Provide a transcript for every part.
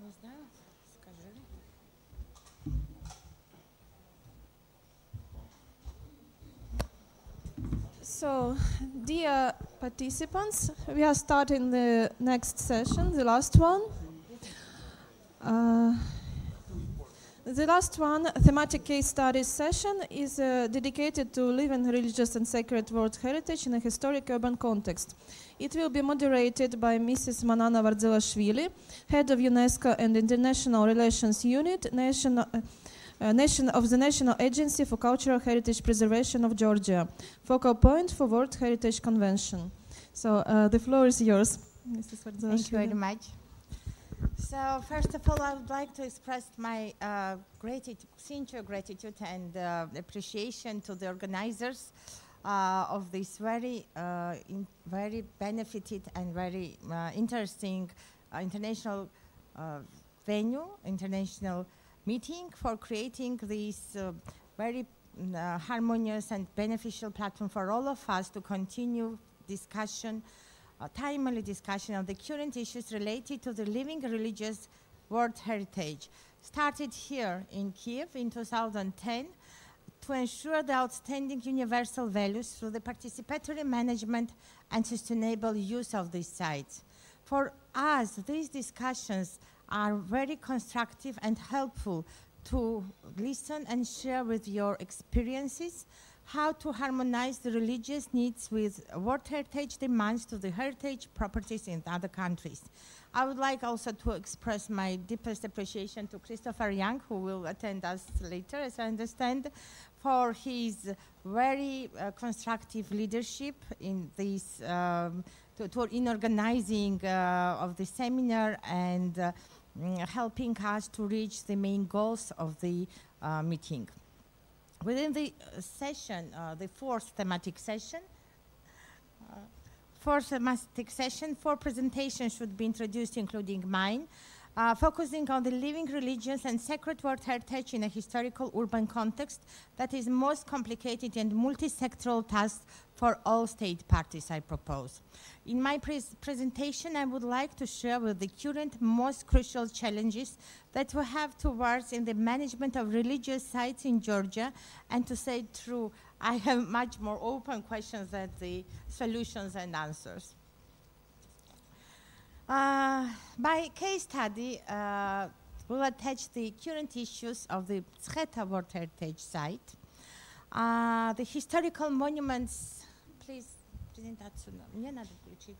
Не знаю, скажи. So, dear participants, we are starting the next session, the last one. The last one, thematic case studies session, is dedicated to living religious and sacred world heritage in a historic urban context. It will be moderated by Mrs. Manana Vardzelashvili, head of UNESCO and International Relations Unit, of the National Agency for Cultural Heritage Preservation of Georgia, focal point for World Heritage Convention. So the floor is yours, Mrs. Vardzelashvili. Thank you very much. So first of all, I would like to express my sincere gratitude and appreciation to the organizers of this very benefited and very interesting international venue, international meeting, for creating this very harmonious and beneficial platform for all of us to continue discussion, timely discussion of the current issues related to the living religious world heritage. Started here in Kiev in 2010 to ensure the outstanding universal values through the participatory management and sustainable use of these sites. For us, these discussions are very constructive and helpful to listen and share with your experiences how to harmonize the religious needs with World Heritage demands to the heritage properties in other countries. I would like also to express my deepest appreciation to Christopher Young, who will attend us later, as I understand, for his very constructive leadership in this, in organizing of the seminar and helping us to reach the main goals of the meeting. Within the session, the fourth thematic session, four presentations should be introduced, including mine, focusing on the living religions and sacred world heritage in a historical urban context that is most complicated and multi-sectoral task for all state parties, I propose. In my presentation, I would like to share with the current most crucial challenges that we have towards in the management of religious sites in Georgia, and to say true, I have much more open questions than the solutions and answers. By case study, we'll attach the current issues of the Zheta World Heritage Site, the historical monuments. Please, презентацию мне надо включить.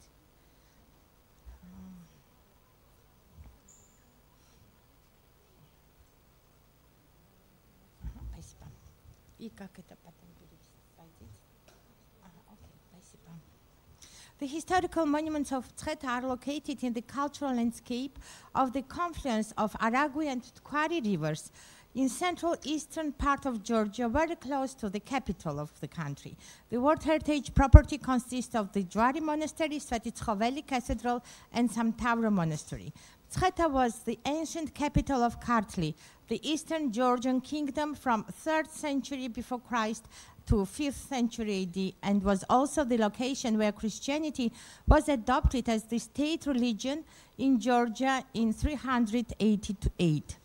Спасибо. И как это потом переводить? Окей, спасибо. The historical monuments of Zheta are located in the cultural landscape of the confluence of Aragui and Tkwari rivers in central eastern part of Georgia, very close to the capital of the country. The World Heritage property consists of the Jwari Monastery, Sveti Cathedral, and Samtavro Monastery. Zheta was the ancient capital of Kartli, the eastern Georgian kingdom from 3rd century before Christ to 5th century AD, and was also the location where Christianity was adopted as the state religion in Georgia in 388.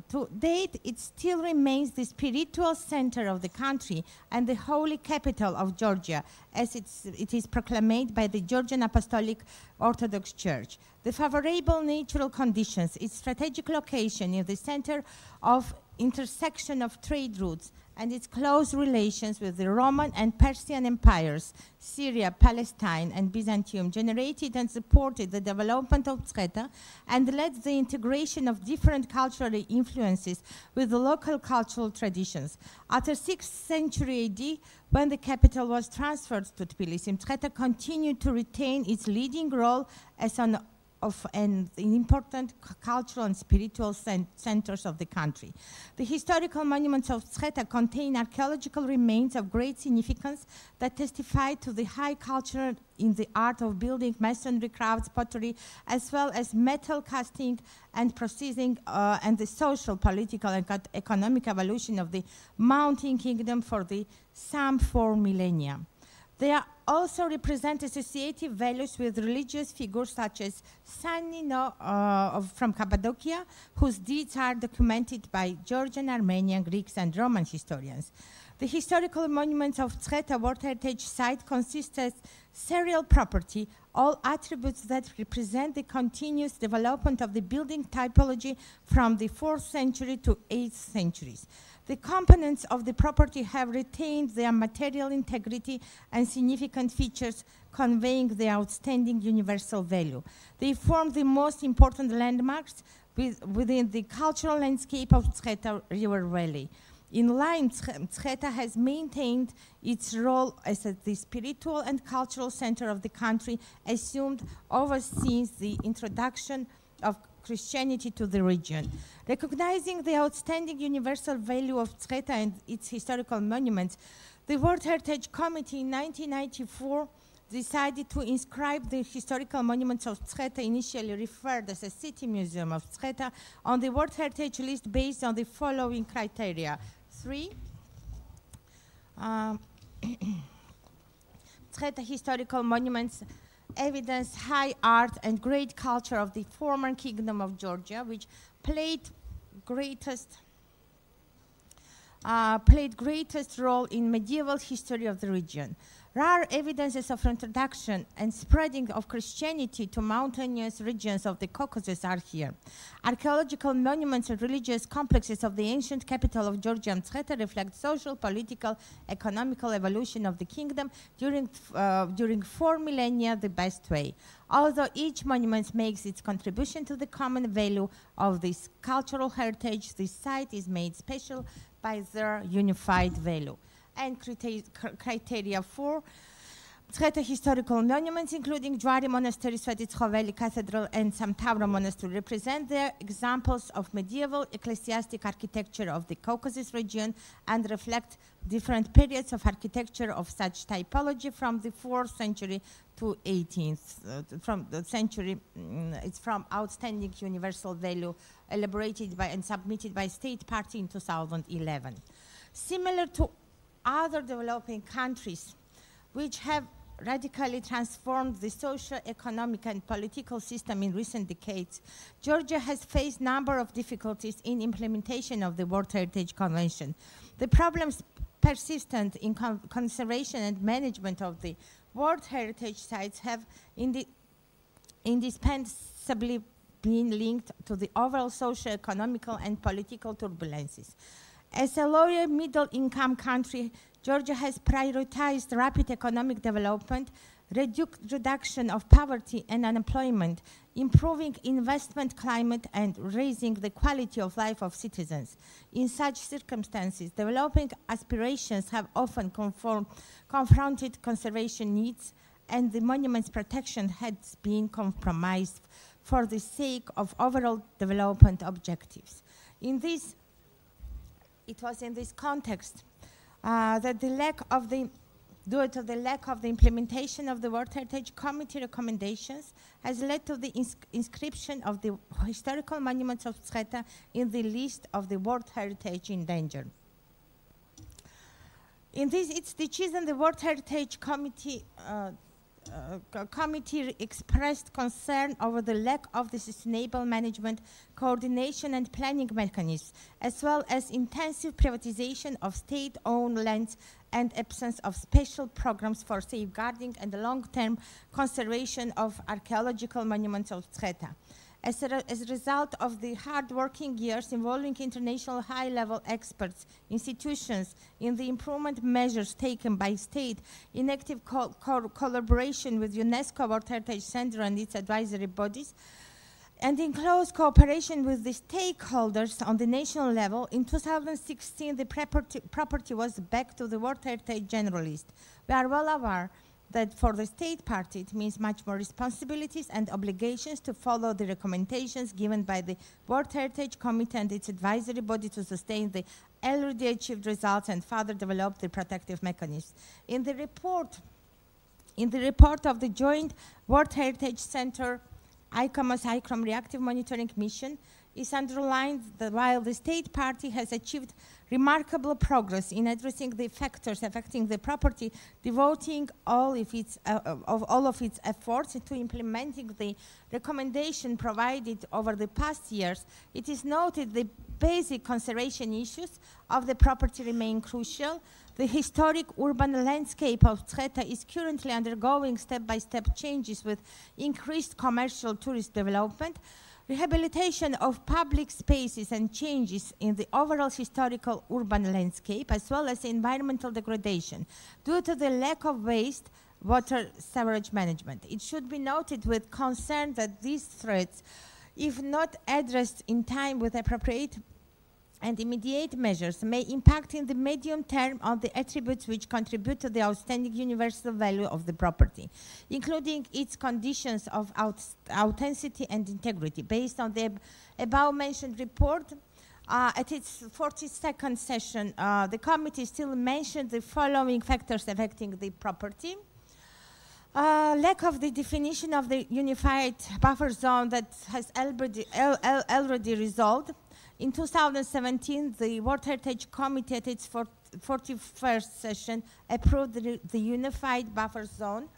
To date, it still remains the spiritual center of the country and the holy capital of Georgia, as it is proclaimed by the Georgian Apostolic Orthodox Church. The favorable natural conditions, its strategic location in the center of intersection of trade routes, and its close relations with the Roman and Persian empires, Syria, Palestine, and Byzantium, generated and supported the development of Zheta and led the integration of different cultural influences with the local cultural traditions. After 6th century AD, when the capital was transferred to Tbilisi, Zheta continued to retain its leading role as an and in important cultural and spiritual centers of the country. The historical monuments of Zreta contain archaeological remains of great significance that testify to the high culture in the art of building, masonry, crafts, pottery, as well as metal casting and processing, and the social, political, and economic evolution of the Mountain Kingdom for the some 4 millennia. They also represent associative values with religious figures such as Sanino from Cappadocia, whose deeds are documented by Georgian, Armenian, Greeks, and Roman historians. The historical monuments of Zreta World Heritage Site consist of serial property, all attributes that represent the continuous development of the building typology from the 4th century to 8th centuries. The components of the property have retained their material integrity and significant features, conveying their outstanding universal value. They form the most important landmarks within the cultural landscape of Zreta River Valley. In line, Zreta has maintained its role as the spiritual and cultural center of the country, assumed ever since the introduction of Christianity to the region. Recognizing the outstanding universal value of Zreta and its historical monuments, the World Heritage Committee in 1994 decided to inscribe the historical monuments of Zreta, initially referred as a city museum of Zreta, on the World Heritage list based on the following criteria. 3. Zreta historical monuments evidence high art and great culture of the former Kingdom of Georgia, which played greatest role in medieval history of the region. Rare evidences of introduction and spreading of Christianity to mountainous regions of the Caucasus are here. Archaeological monuments and religious complexes of the ancient capital of Georgia and Zreta reflect social, political, economical evolution of the kingdom during 4 millennia the best way. Although each monument makes its contribution to the common value of this cultural heritage, this site is made special by their unified value. And criteria 4, Zreta historical monuments, including Jwari Monastery, Svetitskhoveli Cathedral, and some Tavro Monastery, represent the examples of medieval ecclesiastic architecture of the Caucasus region and reflect different periods of architecture of such typology from the 4th century to 18th. From the century, it's from outstanding universal value elaborated by and submitted by State Party in 2011. Similar to other developing countries which have radically transformed the social, economic, and political system in recent decades, Georgia has faced a number of difficulties in implementation of the World Heritage Convention. The problems persistent in conservation and management of the World Heritage sites have indispensably been linked to the overall social, economical, and political turbulences. As a lower middle-income country, Georgia has prioritized rapid economic development, reduction of poverty and unemployment, improving investment climate, and raising the quality of life of citizens. In such circumstances, developing aspirations have often confronted conservation needs, and the monument's protection has been compromised for the sake of overall development objectives. It was in this context that due to the lack of the implementation of the World Heritage Committee recommendations has led to the inscription of the historical monuments of Zreta in the list of the World Heritage in danger. In its decision, the World Heritage Committee expressed concern over the lack of the sustainable management, coordination, and planning mechanisms, as well as intensive privatization of state-owned lands and absence of special programs for safeguarding and long-term conservation of archaeological monuments of Zreta. As a result of the hard-working years involving international high-level experts, institutions, in the improvement measures taken by state, in active collaboration with UNESCO World Heritage Center and its advisory bodies, and in close cooperation with the stakeholders on the national level, in 2016 the property was back to the World Heritage General List. We are well aware that for the state party it means much more responsibilities and obligations to follow the recommendations given by the World Heritage Committee and its advisory body to sustain the already achieved results and further develop the protective mechanisms. In the report of the joint World Heritage Center ICOMOS-ICROM reactive monitoring mission is underlined that while the state party has achieved remarkable progress in addressing the factors affecting the property, devoting all of its efforts to implementing the recommendation provided over the past years, it is noted the basic conservation issues of the property remain crucial. The historic urban landscape of Tcheta is currently undergoing step-by-step changes with increased commercial tourist development, rehabilitation of public spaces and changes in the overall historical urban landscape, as well as environmental degradation due to the lack of waste water sewerage management. It should be noted with concern that these threats, if not addressed in time with appropriate and immediate measures, may impact in the medium term on the attributes which contribute to the outstanding universal value of the property, including its conditions of authenticity and integrity. Based on the above-mentioned report, at its 42nd session, the committee still mentioned the following factors affecting the property. Lack of the definition of the unified buffer zone that has already resolved. In 2017, the World Heritage Committee at its 41st session approved the unified buffer zone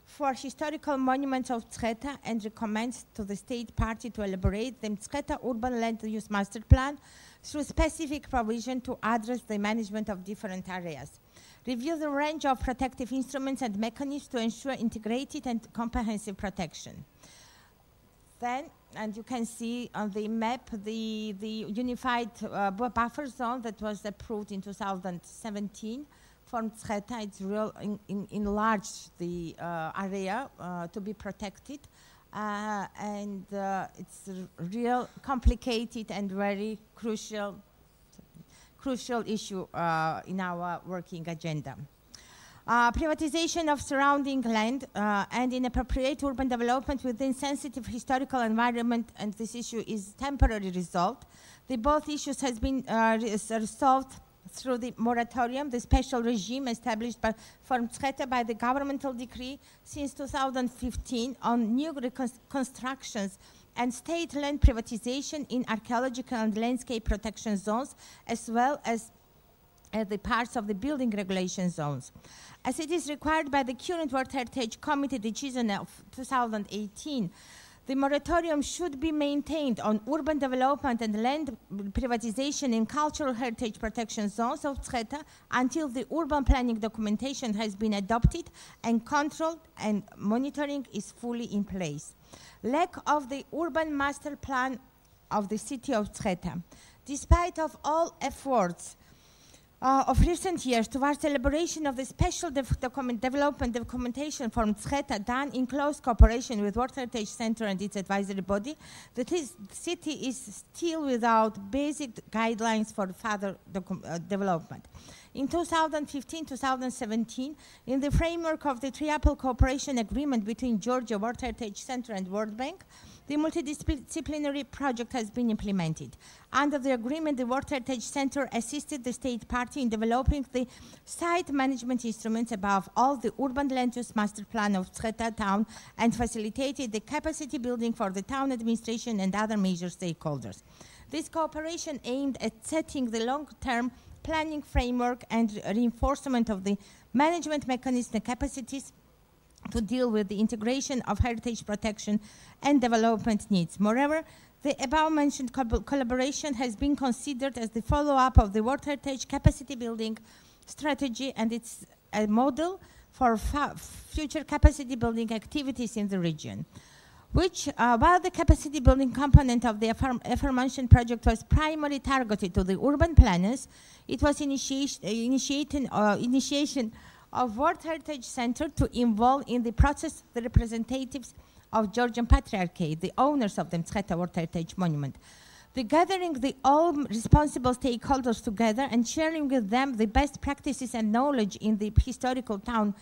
for historical monuments of Tcheta and recommends to the state party to elaborate the Tcheta urban land use master plan through specific provision to address the management of different areas. Review the range of protective instruments and mechanisms to ensure integrated and comprehensive protection. Then, and you can see on the map the unified buffer zone that was approved in 2017 from Tcheta. It's enlarged the area to be protected, and it's real complicated and very crucial issue in our working agenda. Privatization of surrounding land and inappropriate urban development within sensitive historical environment, and this issue is temporarily resolved. The both issues has been resolved through the moratorium, the special regime established for Tcheta by the governmental decree since 2015 on new constructions and state land privatization in archaeological and landscape protection zones, as well as the parts of the building regulation zones. As it is required by the current World Heritage Committee decision of 2018, the moratorium should be maintained on urban development and land privatization in cultural heritage protection zones of Tcheta until the urban planning documentation has been adopted and controlled and monitoring is fully in place. Lack of the urban master plan of the city of Tcheta. Despite of all efforts of recent years towards elaboration of the special development documentation from Tcheta done in close cooperation with World Heritage Center and its advisory body, the city is still without basic guidelines for further development. In 2015-2017, in the framework of the Triple Cooperation Agreement between Georgia World Heritage Center and World Bank, the multidisciplinary project has been implemented. Under the agreement, the World Heritage Center assisted the state party in developing the site management instruments, above all the urban land use master plan of Tcheta town, and facilitated the capacity building for the town administration and other major stakeholders. This cooperation aimed at setting the long-term planning framework and reinforcement of the management mechanism and capacities to deal with the integration of heritage protection and development needs. Moreover, the above-mentioned collaboration has been considered as the follow-up of the World Heritage capacity building strategy, and it's a model for future capacity building activities in the region, which, while the capacity building component of the aforementioned project was primarily targeted to the urban planners, it was initiation of World Heritage Center to involve in the process the representatives of Georgian Patriarchate, the owners of the Tcheta World Heritage Monument. The gathering the all responsible stakeholders together and sharing with them the best practices and knowledge in the historical town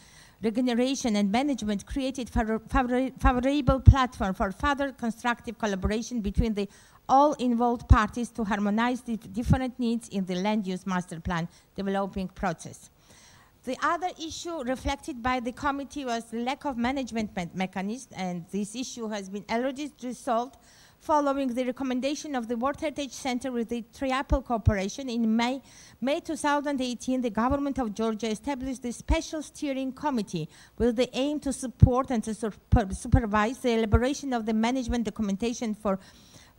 regeneration and management created favorable platform for further constructive collaboration between the all involved parties to harmonize the different needs in the land use master plan developing process. The other issue reflected by the committee was the lack of management mechanism, and this issue has been already resolved following the recommendation of the World Heritage Center with the Triple Cooperation. In May 2018, the government of Georgia established the Special Steering Committee with the aim to support and to supervise the elaboration of the management documentation for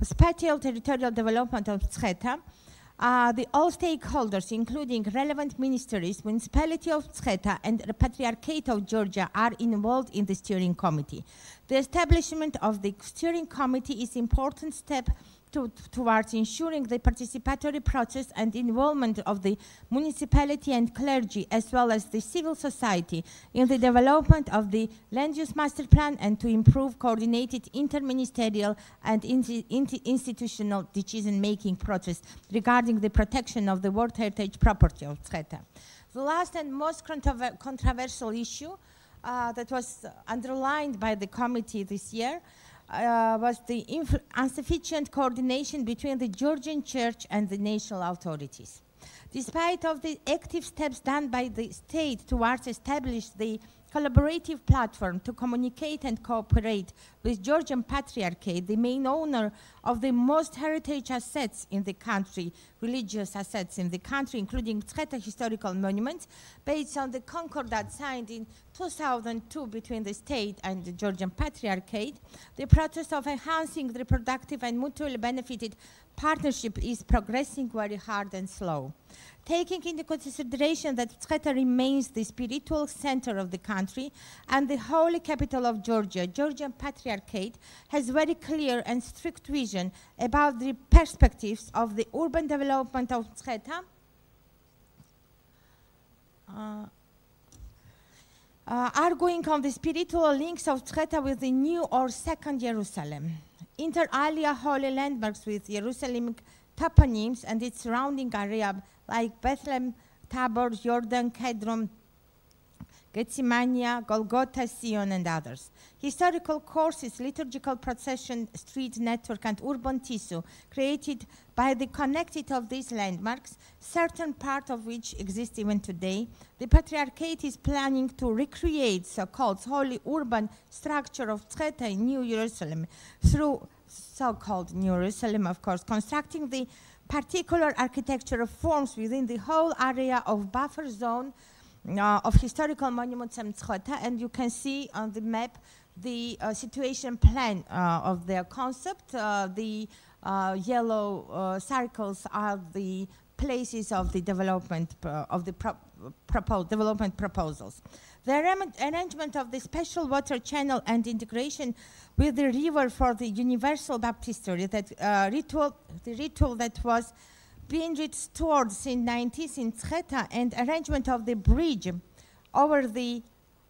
spatial territorial development of Mtskheta. The all stakeholders, including relevant ministries, municipality of Mtskheta, and the Patriarchate of Georgia, are involved in the steering committee. The establishment of the steering committee is an important step towards ensuring the participatory process and involvement of the municipality and clergy, as well as the civil society, in the development of the land use master plan and to improve coordinated interministerial and institutional decision-making process regarding the protection of the World Heritage property of Mtskheta. The last and most controversial issue that was underlined by the committee this year was the insufficient coordination between the Georgian church and the national authorities. Despite of the active steps done by the state towards establish the collaborative platform to communicate and cooperate with Georgian Patriarchate, the main owner of the most heritage assets in the country, religious assets in the country, including Mtskheta historical monuments, based on the concordat signed in 2002 between the state and the Georgian Patriarchate, the process of enhancing the reproductive and mutually benefited partnership is progressing very hard and slow. Taking into consideration that Mtskheta remains the spiritual center of the country and the holy capital of Georgia, Georgian Patriarchate has very clear and strict vision about the perspectives of the urban development of Mtskheta, arguing on the spiritual links of Mtskheta with the new or second Jerusalem. Inter alia holy landmarks with Jerusalem toponyms and its surrounding area like Bethlehem, Tabor, Jordan, Kedron, Gethsemane, Golgotha, Sion, and others. Historical courses, liturgical procession, street network, and urban tissue created by the connected of these landmarks, certain part of which exist even today. The Patriarchate is planning to recreate so-called holy urban structure of Mtskheta in New Jerusalem through so-called New Jerusalem, of course, constructing the particular architectural forms within the whole area of buffer zone of historical monuments in Mtskheta, and you can see on the map the situation plan of their concept. The yellow circles are the places of the development of the development proposals. The arrangement of the special water channel and integration with the river for the universal baptistry, that the ritual that was being restored since 90s in Mtskheta, and arrangement of the bridge over the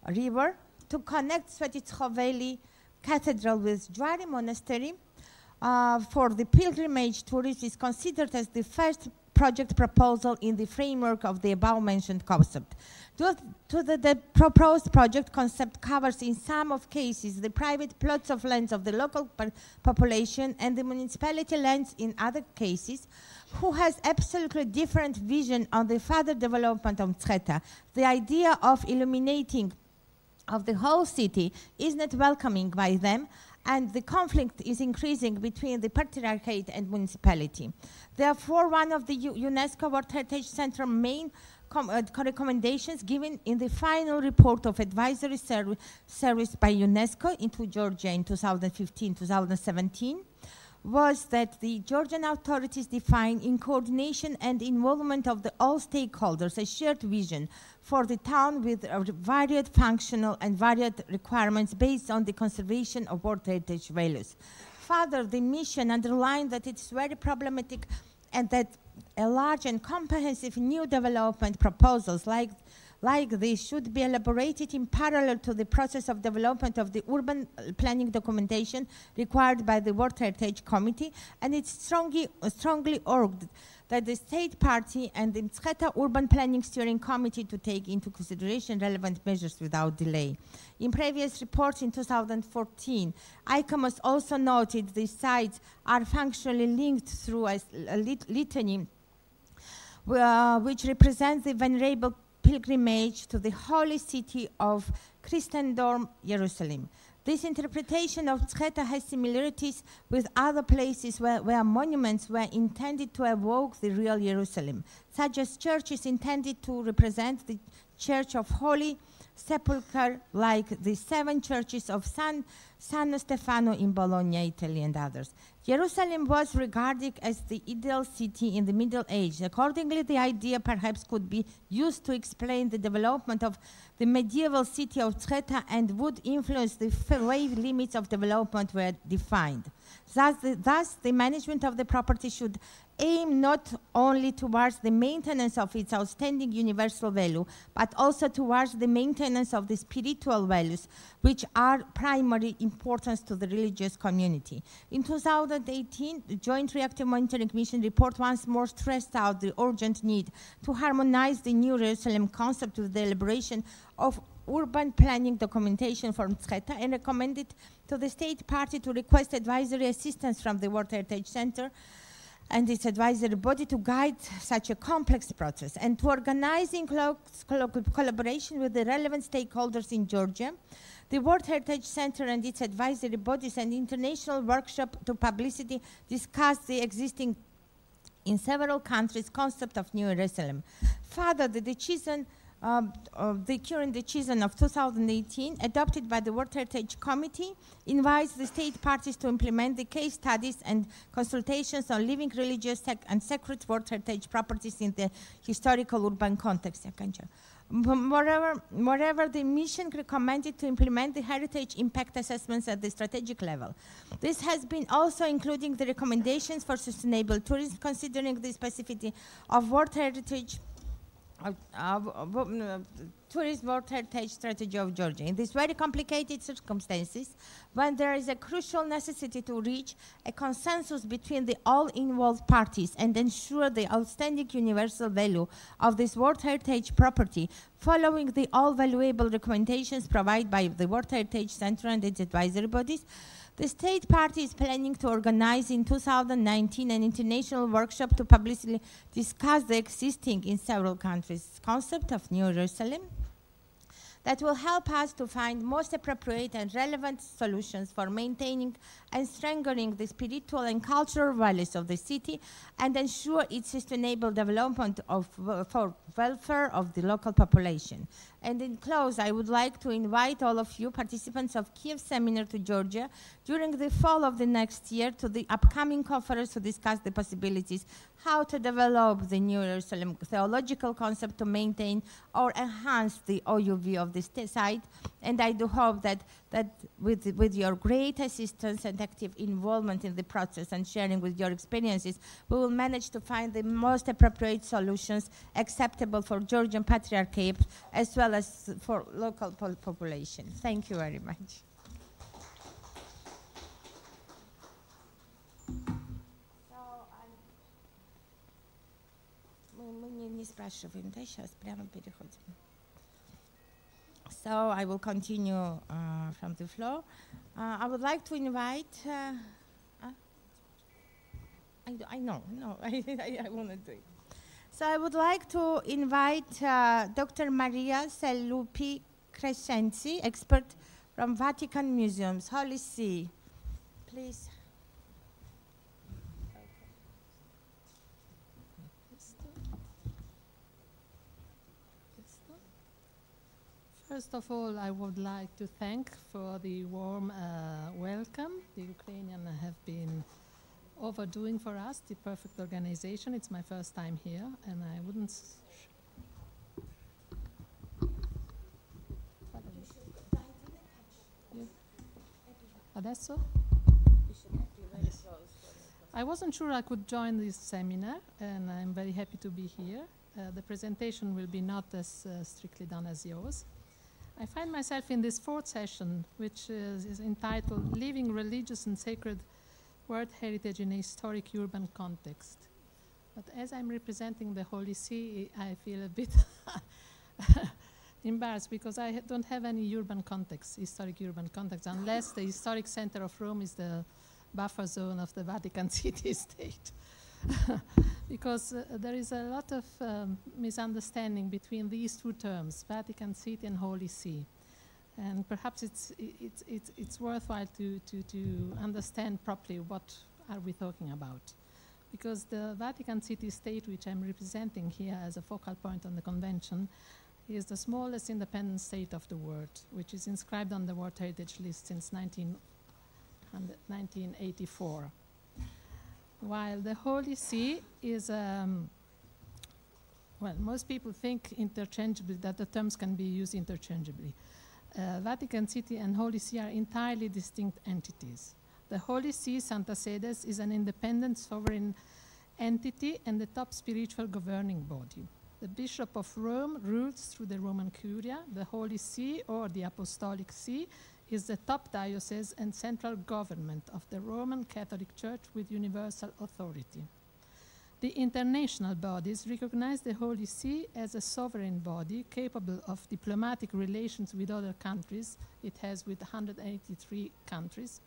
river to connect Svetitskhoveli Cathedral with Jwari Monastery for the pilgrimage tourism is considered as the first project proposal in the framework of the above-mentioned concept. The proposed project concept covers in some of cases the private plots of lands of the local population and the municipality lands in other cases, who has absolutely different vision on the further development of Mtskheta. The idea of illuminating of the whole city is not welcoming by them, and the conflict is increasing between the Patriarchate and municipality. Therefore, one of the UNESCO World Heritage Center main recommendations given in the final report of advisory service by UNESCO into Georgia in 2015-2017 was that the Georgian authorities define in coordination and involvement of the all stakeholders a shared vision for the town with varied functional and varied requirements based on the conservation of World Heritage values. Further, the mission underlined that it's very problematic and that a large and comprehensive new development proposals like like this should be elaborated in parallel to the process of development of the urban planning documentation required by the World Heritage Committee, and it's strongly urged that the State Party and the Mtskheta Urban Planning Steering Committee to take into consideration relevant measures without delay. In previous reports in 2014, ICOMOS also noted these sites are functionally linked through a litany which represents the venerable pilgrimage to the holy city of Christendom, Jerusalem. This interpretation of Mtskheta has similarities with other places where monuments were intended to evoke the real Jerusalem, such as churches intended to represent the Church of Holy Sepulchre, like the 7 churches of San Stefano in Bologna, Italy, and others. Jerusalem was regarded as the ideal city in the Middle Ages. Accordingly, the idea perhaps could be used to explain the development of the medieval city of Mtskheta and would influence the way limits of development were defined. Thus, the management of the property should aim not only towards the maintenance of its outstanding universal value, but also towards the maintenance of the spiritual values, which are primary importance to the religious community. In 2018, the Joint Reactive Monitoring Mission report once more stressed out the urgent need to harmonize the New Jerusalem concept with the elaboration of urban planning documentation for Mtskheta, and recommended to the State Party to request advisory assistance from the World Heritage Center and its advisory body to guide such a complex process, and to organize in collaboration with the relevant stakeholders in Georgia, the World Heritage Center and its advisory bodies, an international workshop to publicity discuss the existing in several countries concept of New Jerusalem. Further, the current decision of 2018, adopted by the World Heritage Committee, invites the state parties to implement the case studies and consultations on living religious and sacred World Heritage properties in the historical urban context. Moreover, the mission recommended to implement the heritage impact assessments at the strategic level. This has been also including the recommendations for sustainable tourism, considering the specificity of World Heritage Tourism World Heritage Strategy of Georgia. In these very complicated circumstances, when there is a crucial necessity to reach a consensus between the all involved parties and ensure the outstanding universal value of this World Heritage property, following the all valuable recommendations provided by the World Heritage Center and its advisory bodies, the State Party is planning to organize in 2019 an international workshop to publicly discuss the existing in several countries concept of New Jerusalem that will help us to find most appropriate and relevant solutions for maintaining and strengthening the spiritual and cultural values of the city and ensure its sustainable development for welfare of the local population. And in close, I would like to invite all of you participants of Kiev seminar to Georgia during the fall of the next year to the upcoming conference to discuss the possibilities how to develop the New Jerusalem theological concept to maintain or enhance the OUV of the site. And I do hope that with your great assistance and active involvement in the process and sharing with your experiences, we will manage to find the most appropriate solutions acceptable for Georgian Patriarchate as well as for local population. Thank you very much. So I will continue from the floor. I would like to invite, I know, I want to do it. So I would like to invite Dr. Maria Sellupi Crescenzi, expert from Vatican Museums, Holy See. Please. First of all, I would like to thank for the warm welcome. The Ukrainians have been overdoing for us the perfect organization. It's my first time here, and I wouldn't... Adesso? I wasn't sure I could join this seminar, and I'm very happy to be here. the presentation will be not as strictly done as yours. I find myself in this fourth session, which is entitled Living Religious and Sacred World Heritage in a Historic Urban Context. But as I'm representing the Holy See, I feel a bit embarrassed because I don't have any urban context, historic urban context, unless the historic center of Rome is the buffer zone of the Vatican City state. Because there is a lot of misunderstanding between these two terms, Vatican City and Holy See. And perhaps it's worthwhile to understand properly what are we talking about. Because the Vatican City state, which I'm representing here as a focal point on the convention, is the smallest independent state of the world, which is inscribed on the World Heritage List since 1984. While the Holy See is, well, most people think interchangeably, that the terms can be used interchangeably. Vatican City and Holy See are entirely distinct entities. The Holy See, Santa Sedes, is an independent sovereign entity and the top spiritual governing body. The Bishop of Rome rules through the Roman Curia. The Holy See, or the Apostolic See, is the top diocese and central government of the Roman Catholic Church with universal authority. The international bodies recognize the Holy See as a sovereign body capable of diplomatic relations with other countries. It has with 183 countries,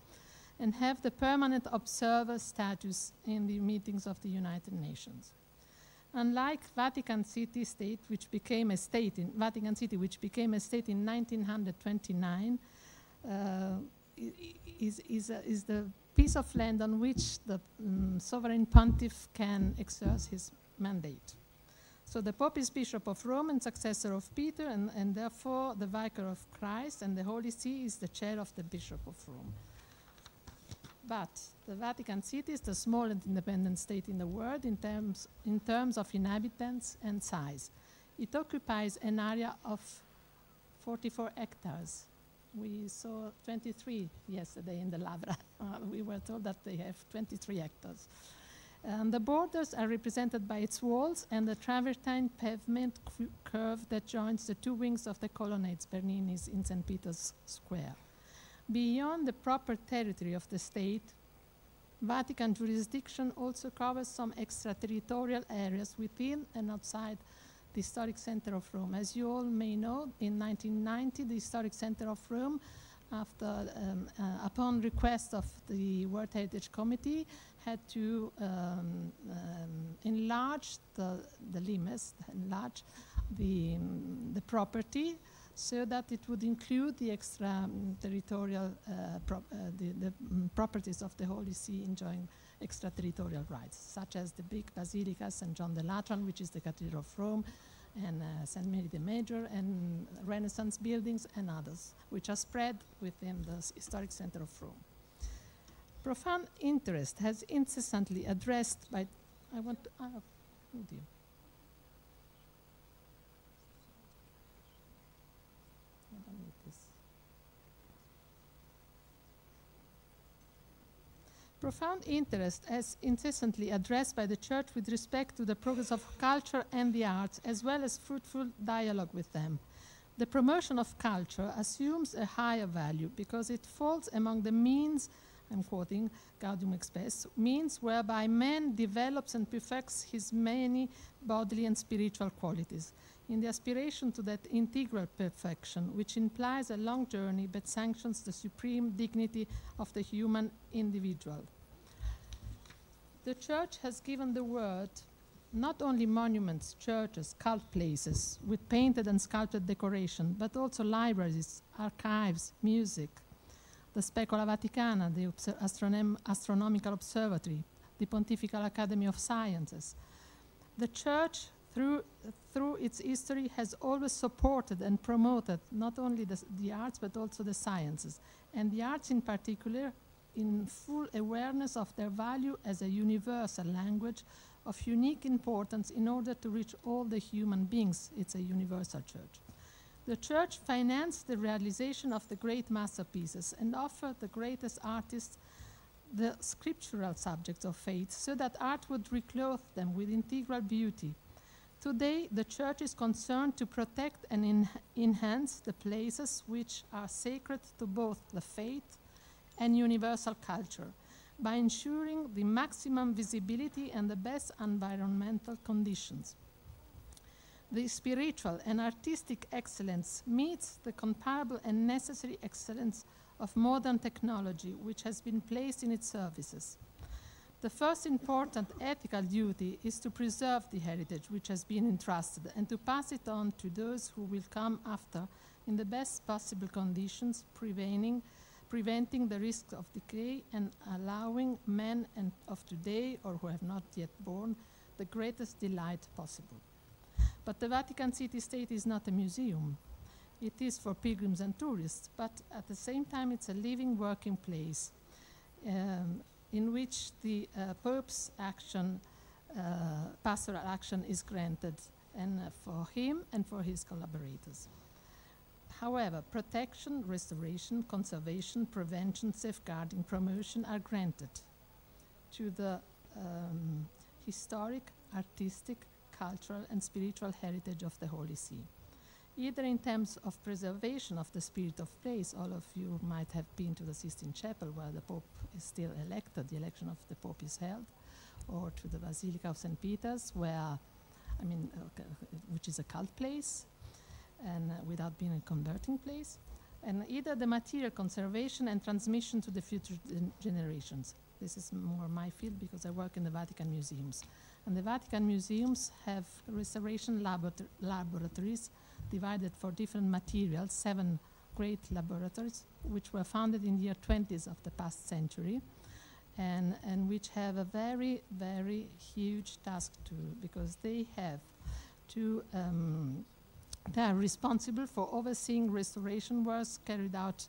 and have the permanent observer status in the meetings of the United Nations. Unlike Vatican City state, which became a state in 1929, is the piece of land on which the sovereign pontiff can exercise his mandate. So the Pope is Bishop of Rome and successor of Peter, and therefore the Vicar of Christ, and the Holy See is the chair of the Bishop of Rome. But the Vatican City is the smallest independent state in the world in terms of inhabitants and size. It occupies an area of 44 hectares. We saw 23 yesterday in the Labra. We were told that they have 23 hectares. The borders are represented by its walls and the travertine pavement curve that joins the two wings of the colonnades, Bernini's in St. Peter's Square. Beyond the proper territory of the state, Vatican jurisdiction also covers some extraterritorial areas within and outside the historic center of Rome. As you all may know, in 1990, the historic center of Rome, upon request of the World Heritage Committee, had to enlarge the limits, enlarge the property, so that it would include the extraterritorial properties of the Holy See enjoying extraterritorial rights, such as the big basilica, St. John the Lateran, which is the Cathedral of Rome, and St. Mary the Major, and Renaissance buildings and others, which are spread within the historic center of Rome. Profound interest has incessantly addressed by, oh dear. Profound interest has incessantly addressed by the Church with respect to the progress of culture and the arts, as well as fruitful dialogue with them. The promotion of culture assumes a higher value because it falls among the means, I'm quoting Gaudium et Spes, means whereby man develops and perfects his many bodily and spiritual qualities, in the aspiration to that integral perfection, which implies a long journey but sanctions the supreme dignity of the human individual. The Church has given the world not only monuments, churches, cult places with painted and sculpted decoration, but also libraries, archives, music, the Specola Vaticana, the Astronomical Observatory, the Pontifical Academy of Sciences. The Church, through its history, has always supported and promoted not only the arts, but also the sciences, and the arts in particular, in full awareness of their value as a universal language of unique importance in order to reach all the human beings. It's a universal church. The Church financed the realization of the great masterpieces and offered the greatest artists the scriptural subjects of faith so that art would reclothe them with integral beauty. Today, the Church is concerned to protect and enhance the places which are sacred to both the faith and universal culture by ensuring the maximum visibility and the best environmental conditions. The spiritual and artistic excellence meets the comparable and necessary excellence of modern technology, which has been placed in its services. The first important ethical duty is to preserve the heritage which has been entrusted and to pass it on to those who will come after in the best possible conditions, preventing the risk of decay and allowing men of today or who have not yet born the greatest delight possible. But the Vatican City-State is not a museum. It is for pilgrims and tourists, but at the same time it's a living, working place in which the Pope's action, pastoral action, is granted, and for him and for his collaborators. However, protection, restoration, conservation, prevention, safeguarding, promotion are granted to the historic, artistic, cultural, and spiritual heritage of the Holy See. Either in terms of preservation of the spirit of place, all of you might have been to the Sistine Chapel where the Pope is still elected, the election of the Pope is held, or to the Basilica of St. Peter's where, which is a cult place, and without being a converting place, and either the material conservation and transmission to the future generations. This is more my field because I work in the Vatican museums. And the Vatican museums have restoration laboratories divided for different materials, 7 great laboratories, which were founded in the year 20s of the past century, and which have a very, very huge task to, because they have to, they are responsible for overseeing restoration works carried out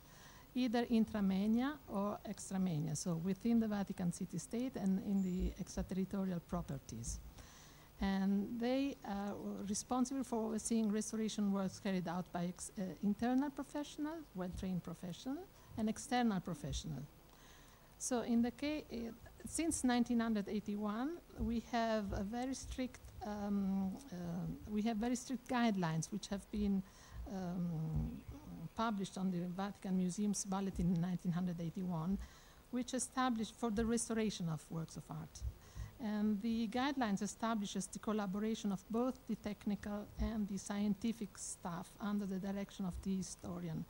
either intramania or extramania, so within the Vatican City-State and in the extraterritorial properties. And they are responsible for overseeing restoration works carried out by internal professional, well-trained professional, and external professional. So in the case, since 1981, we have a very strict, guidelines which have been published on the Vatican Museum's Bulletin in 1981, which established for the restoration of works of art. And the guidelines establishes the collaboration of both the technical and the scientific staff under the direction of the historian,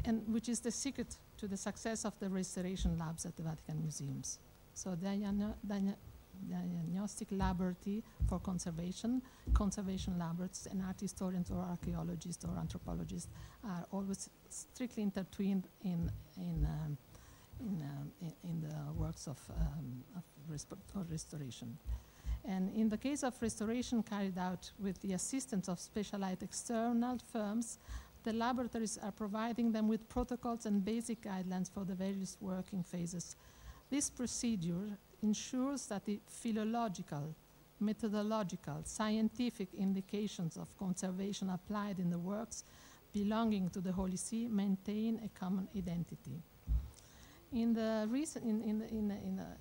and which is the secret to the success of the restoration labs at the Vatican museums. So diagnostic laboratory for conservation laboratories, and art historians or archaeologists or anthropologists are always strictly intertwined in the works of restoration. And in the case of restoration carried out with the assistance of specialized external firms, the laboratories are providing them with protocols and basic guidelines for the various working phases. This procedure ensures that the philological, methodological, scientific indications of conservation applied in the works belonging to the Holy See maintain a common identity. In the recent,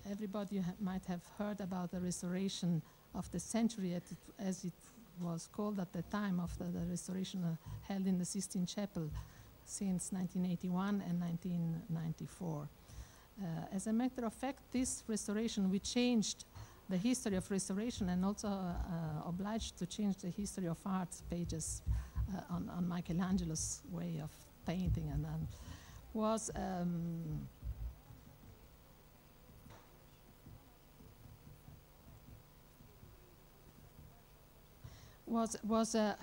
everybody might have heard about the restoration of the sanctuary, as it was called at the time of the restoration held in the Sistine Chapel since 1981 and 1994. As a matter of fact, this restoration, we changed the history of restoration and also obliged to change the history of art pages on Michelangelo's way of painting, and was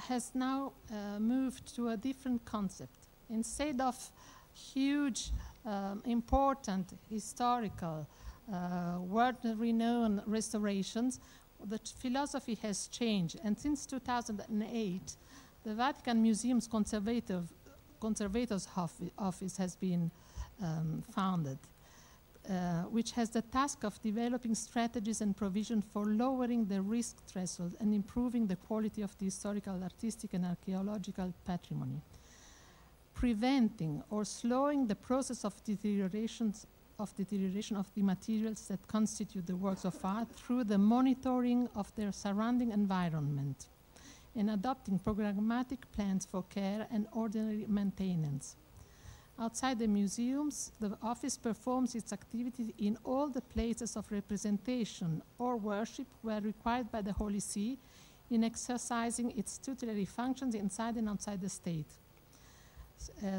has now moved to a different concept. Instead of huge, important, historical, world-renowned restorations, the philosophy has changed. And since 2008, the Vatican Museum's Conservator's Office has been founded, which has the task of developing strategies and provision for lowering the risk threshold and improving the quality of the historical, artistic, and archaeological patrimony, preventing or slowing the process of deterioration of deterioration of the materials that constitute the works of art through the monitoring of their surrounding environment and adopting programmatic plans for care and ordinary maintenance. Outside the museums, the office performs its activities in all the places of representation or worship where required by the Holy See in exercising its tutelary functions inside and outside the state.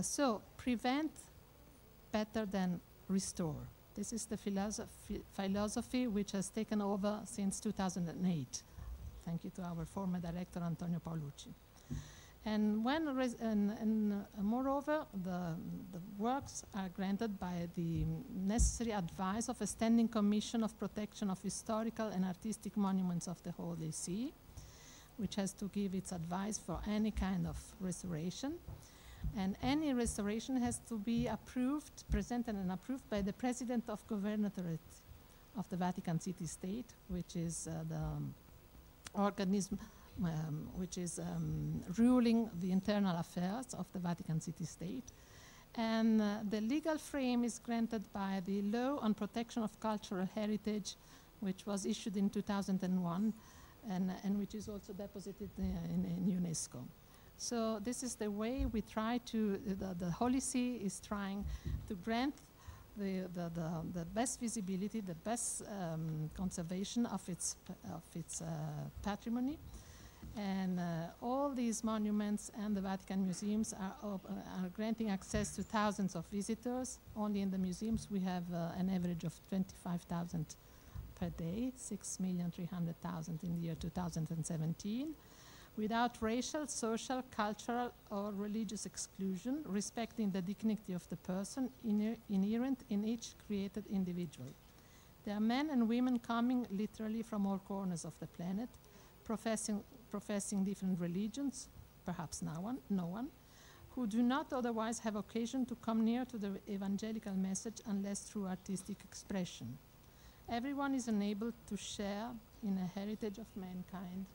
So, prevent better than restore. This is the philosophy which has taken over since 2008. Thank you to our former director, Antonio Paolucci. And moreover, the works are granted by the necessary advice of a standing commission of protection of historical and artistic monuments of the Holy See, which has to give its advice for any kind of restoration. And any restoration has to be approved, presented and approved by the President of Governorate of the Vatican City State, which is the organism which is ruling the internal affairs of the Vatican City State. And the legal frame is granted by the Law on Protection of Cultural Heritage, which was issued in 2001, and which is also deposited in UNESCO. So this is the way we try to, the Holy See is trying to grant the best visibility, the best conservation of its patrimony. And all these monuments and the Vatican museums are granting access to thousands of visitors. Only in the museums we have an average of 25,000 per day, 6,300,000 in the year 2017, without racial, social, cultural, or religious exclusion, respecting the dignity of the person inherent in each created individual. There are men and women coming literally from all corners of the planet, professing different religions, perhaps no one, who do not otherwise have occasion to come near to the evangelical message unless through artistic expression. Everyone is enabled to share in a heritage of mankind,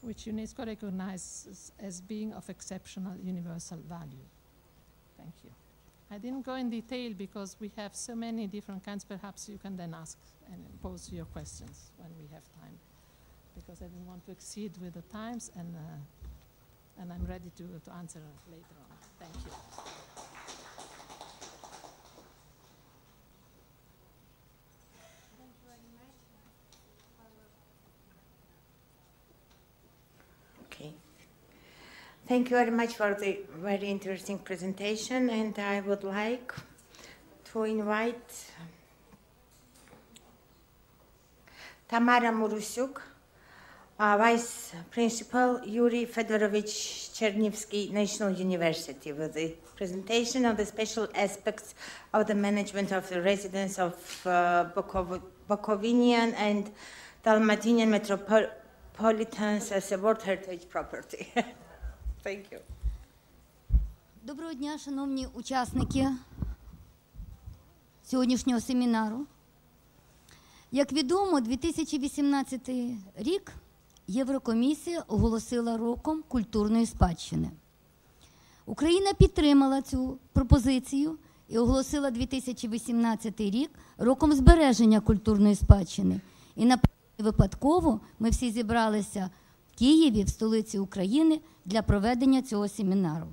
which UNESCO recognizes as being of exceptional universal value. Thank you. I didn't go in detail because we have so many different kinds. Perhaps you can then ask and pose your questions when we have time, because I didn't want to exceed with the times, and I'm ready to answer later on. Thank you. Okay. Thank you very much for the very interesting presentation, and I would like to invite Tamara Murusiuk, Vice Principal, Yuri Fedorovich Chernivsky National University, with the presentation of the special aspects of the management of the residents of Bukovinian and Dalmatinian metropolitans as a World Heritage Property. Thank you. Доброго дня, шановні учасники сьогоднішнього семінару. Як відомо, 2018 рік Єврокомісія оголосила роком культурної спадщини. Україна підтримала цю пропозицію і оголосила 2018 рік роком збереження культурної спадщини. І випадково ми всі зібралися в Києві, в столиці України, для проведення цього семінару.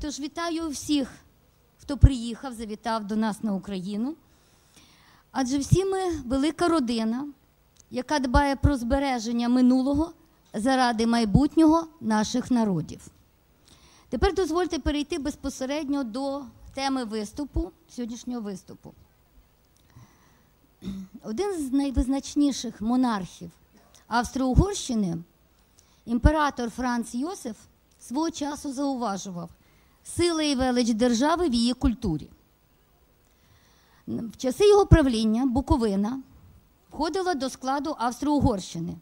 Тож вітаю всіх, хто приїхав, завітав до нас на Україну. Адже всі ми велика родина, яка дбає про збереження минулого заради майбутнього наших народів. Тепер дозвольте перейти безпосередньо до теми виступу, сьогоднішнього виступу. Один з найвизначніших монархів Австро-Угорщини, імператор Франц Йосиф, свого часу зауважував сила і велич держави в її культурі. В часи його правління Буковина входила до складу Австро-Угорщини,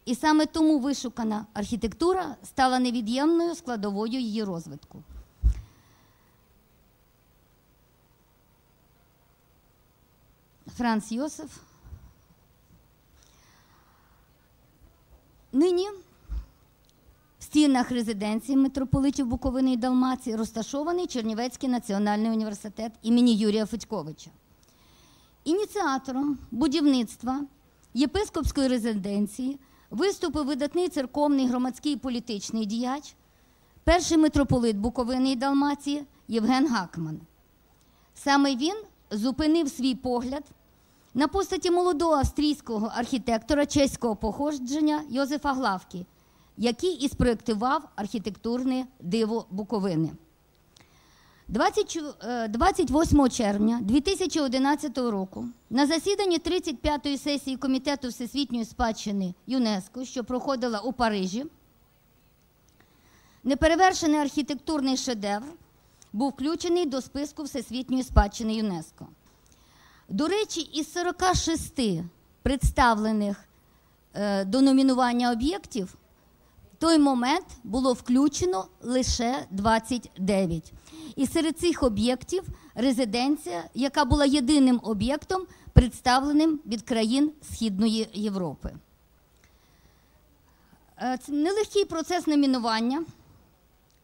і саме тому вишукана архітектура стала невід'ємною складовою її розвитку. Франц Йосиф. Нині в стінах резиденції митрополитів Буковини і Далмації розташований Чернівецький національний університет імені Юрія Федьковича. Ініціатором будівництва єпископської резиденції виступив видатний церковний, громадський і політичний діяч, перший митрополит Буковини і Далмації Євген Гакман. Саме він зупинив свій погляд на постаті молодого австрійського архітектора чеського походження Йозефа Главки, який і спроєктував архітектурне диво Буковини. 28 червня 2011 року на засіданні 35-ї сесії Комітету всесвітньої спадщини ЮНЕСКО, що проходила у Парижі, неперевершений архітектурний шедевр був включений до списку всесвітньої спадщини ЮНЕСКО. До речі, із 46 представлених до номінування об'єктів в той момент було включено лише 29. І серед цих об'єктів резиденція, яка була єдиним об'єктом, представленим від країн Східної Європи. Нелегкий процес номінування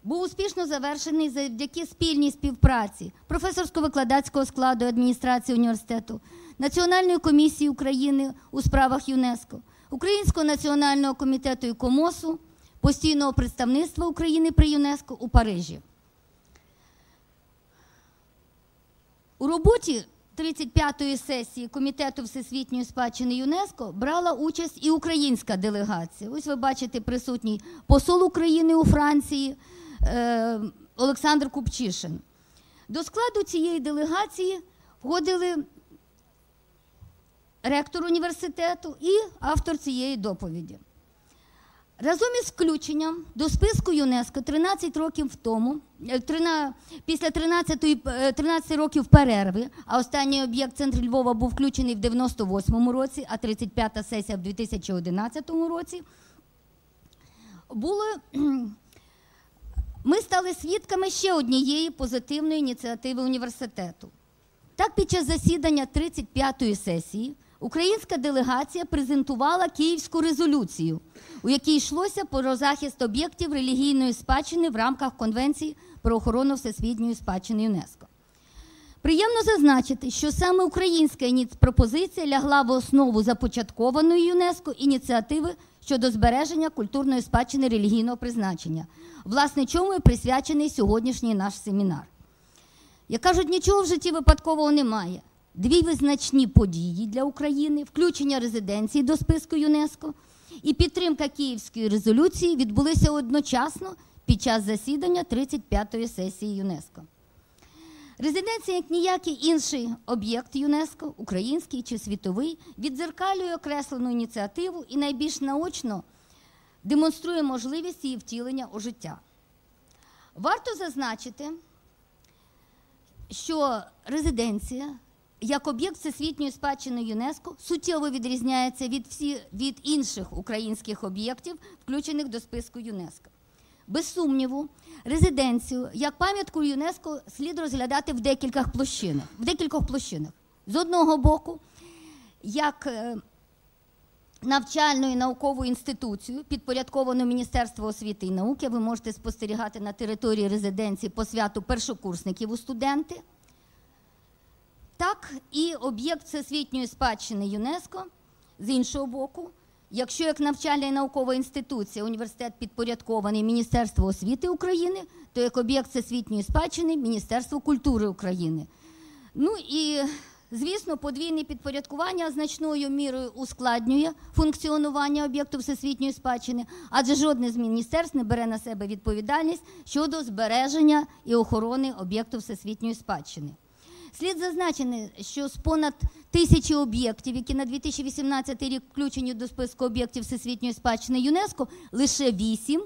був успішно завершений завдяки спільній співпраці професорсько-викладацького складу адміністрації університету, Національної комісії України у справах ЮНЕСКО, Українського національного комітету і КОМОСу, постійного представництва України при ЮНЕСКО у Парижі. У роботі 35-ї сесії Комітету всесвітньої спадщини ЮНЕСКО брала участь і українська делегація. Ось ви бачите присутній посол України у Франції Олександр Купчишин. До складу цієї делегації входили ректор університету і автор цієї доповіді. Разом із включенням до списку ЮНЕСКО 13 років тому, після 13 років перерви, а останній об'єкт центр Львова був включений в 98-му році, а 35-та сесія в 2011 році, ми стали свідками ще однієї позитивної ініціативи університету. Так, під час засідання 35-ї сесії українська делегація презентувала Київську резолюцію, у якій йшлося про захист об'єктів релігійної спадщини в рамках Конвенції про охорону всесвітньої спадщини ЮНЕСКО. Приємно зазначити, що саме українська пропозиція лягла в основу започаткованої ЮНЕСКО ініціативи щодо збереження культурної спадщини релігійного призначення, власне, чому і присвячений сьогоднішній наш семінар. Як кажуть, нічого в житті випадкового немає. Дві визначні події для України, включення резиденції до списку ЮНЕСКО і підтримка Київської резолюції відбулися одночасно під час засідання 35-ї сесії ЮНЕСКО. Резиденція, як ніякий інший об'єкт ЮНЕСКО, український чи світовий, віддзеркалює окреслену ініціативу і найбільш наочно демонструє можливість її втілення у життя. Варто зазначити, що резиденція як об'єкт всесвітньої спадщини ЮНЕСКО суттєво відрізняється від інших українських об'єктів, включених до списку ЮНЕСКО. Без сумніву, резиденцію як пам'ятку ЮНЕСКО слід розглядати в декількох площинах. З одного боку, як навчальну і наукову інституцію, підпорядковану Міністерству освіти і науки, ви можете спостерігати на території резиденції по святу першокурсників у студенти, так і об'єкт всесвітньої спадщини ЮНЕСКО, з іншого боку, якщо як навчальна і наукова інституція університет підпорядкований Міністерству освіти України, то як об'єкт всесвітньої спадщини Міністерство культури України. Ну і, звісно, подвійне підпорядкування значною мірою ускладнює функціонування об'єкту всесвітньої спадщини, адже жодне з міністерств не бере на себе відповідальність щодо збереження і охорони об'єкту всесвітньої спадщини. Слід зазначити, що з понад 1000 об'єктів, які на 2018 рік включені до списку об'єктів всесвітньої спадщини ЮНЕСКО, лише 8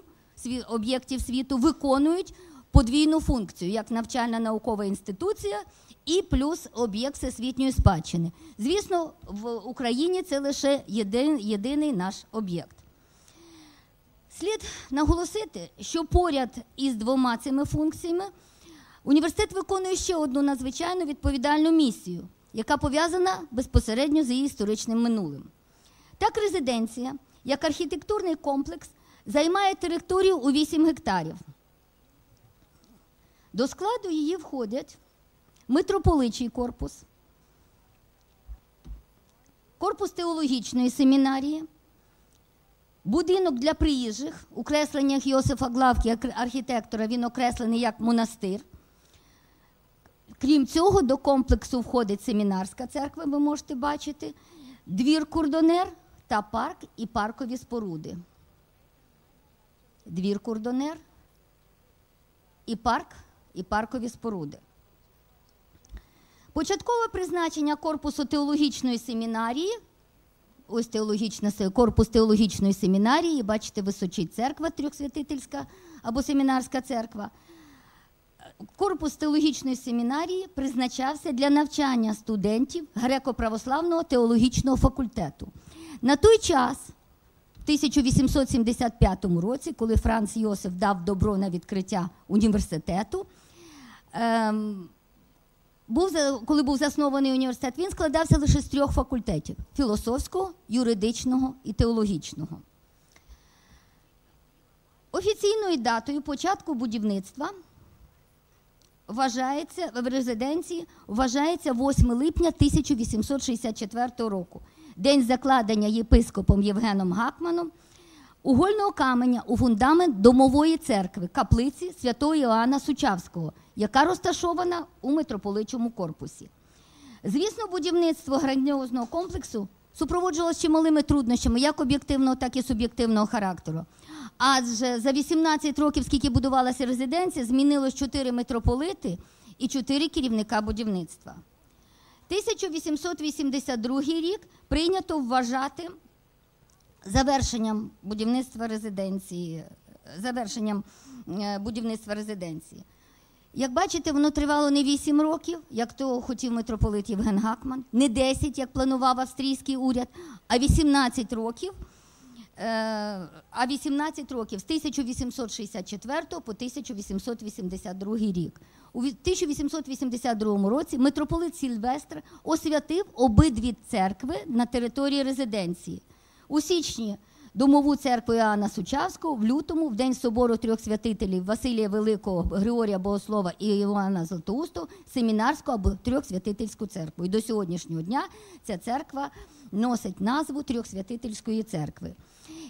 об'єктів світу виконують подвійну функцію, як навчальна наукова інституція і плюс об'єкт всесвітньої спадщини. Звісно, в Україні це лише єдиний наш об'єкт. Слід наголосити, що поряд із двома цими функціями університет виконує ще одну надзвичайно відповідальну місію, яка пов'язана безпосередньо з її історичним минулим. Так, резиденція, як архітектурний комплекс, займає територію у 8 гектарів. До складу її входять митрополичий корпус, корпус теологічної семінарії, будинок для приїжджих, у кресленнях Йосифа Главки, як архітектора, він окреслений як монастир. Крім цього, до комплексу входить семінарська церква, ви можете бачити, двір-курдонер та парк і паркові споруди. Двір-курдонер і парк і паркові споруди. Початкове призначення корпусу теологічної семінарії, ось корпус теологічної семінарії, бачите, височить церква трьохсвятительська або семінарська церква. Корпус теологічної семінарії призначався для навчання студентів греко-православного теологічного факультету. На той час, в 1875 році, коли Франц Йосиф дав добро на відкриття університету, коли був заснований університет, він складався лише з 3 факультетів – філософського, юридичного і теологічного. Офіційною датою початку будівництва в резиденції вважається 8 липня 1864 року, день закладення єпископом Євгеном Гакманом угольного каменя у фундамент домової церкви, каплиці святого Іоанна Сучавського, яка розташована у митрополичому корпусі. Звісно, будівництво грандіозного комплексу супроводжувалося чималими труднощами, як об'єктивного, так і суб'єктивного характеру. Адже за 18 років, скільки будувалася резиденція, змінилось 4 митрополити і 4 керівника будівництва. 1882 рік прийнято вважати завершенням будівництва резиденції. Як бачите, воно тривало не 8 років, як того хотів митрополит Євген Гакман, не 10, як планував австрійський уряд, а 18 років з 1864 по 1882 рік. У 1882 році митрополит Сільвестр освятив обидві церкви на території резиденції. У січні домову церкву Іоанна Сучавського, в лютому, в день собору 3 святителів Василія Великого, Григорія Богослова і Іоанна Златоустого, семінарську або 3 святительську церкву. І до сьогоднішнього дня ця церква носить назву Трьохсвятительської церкви.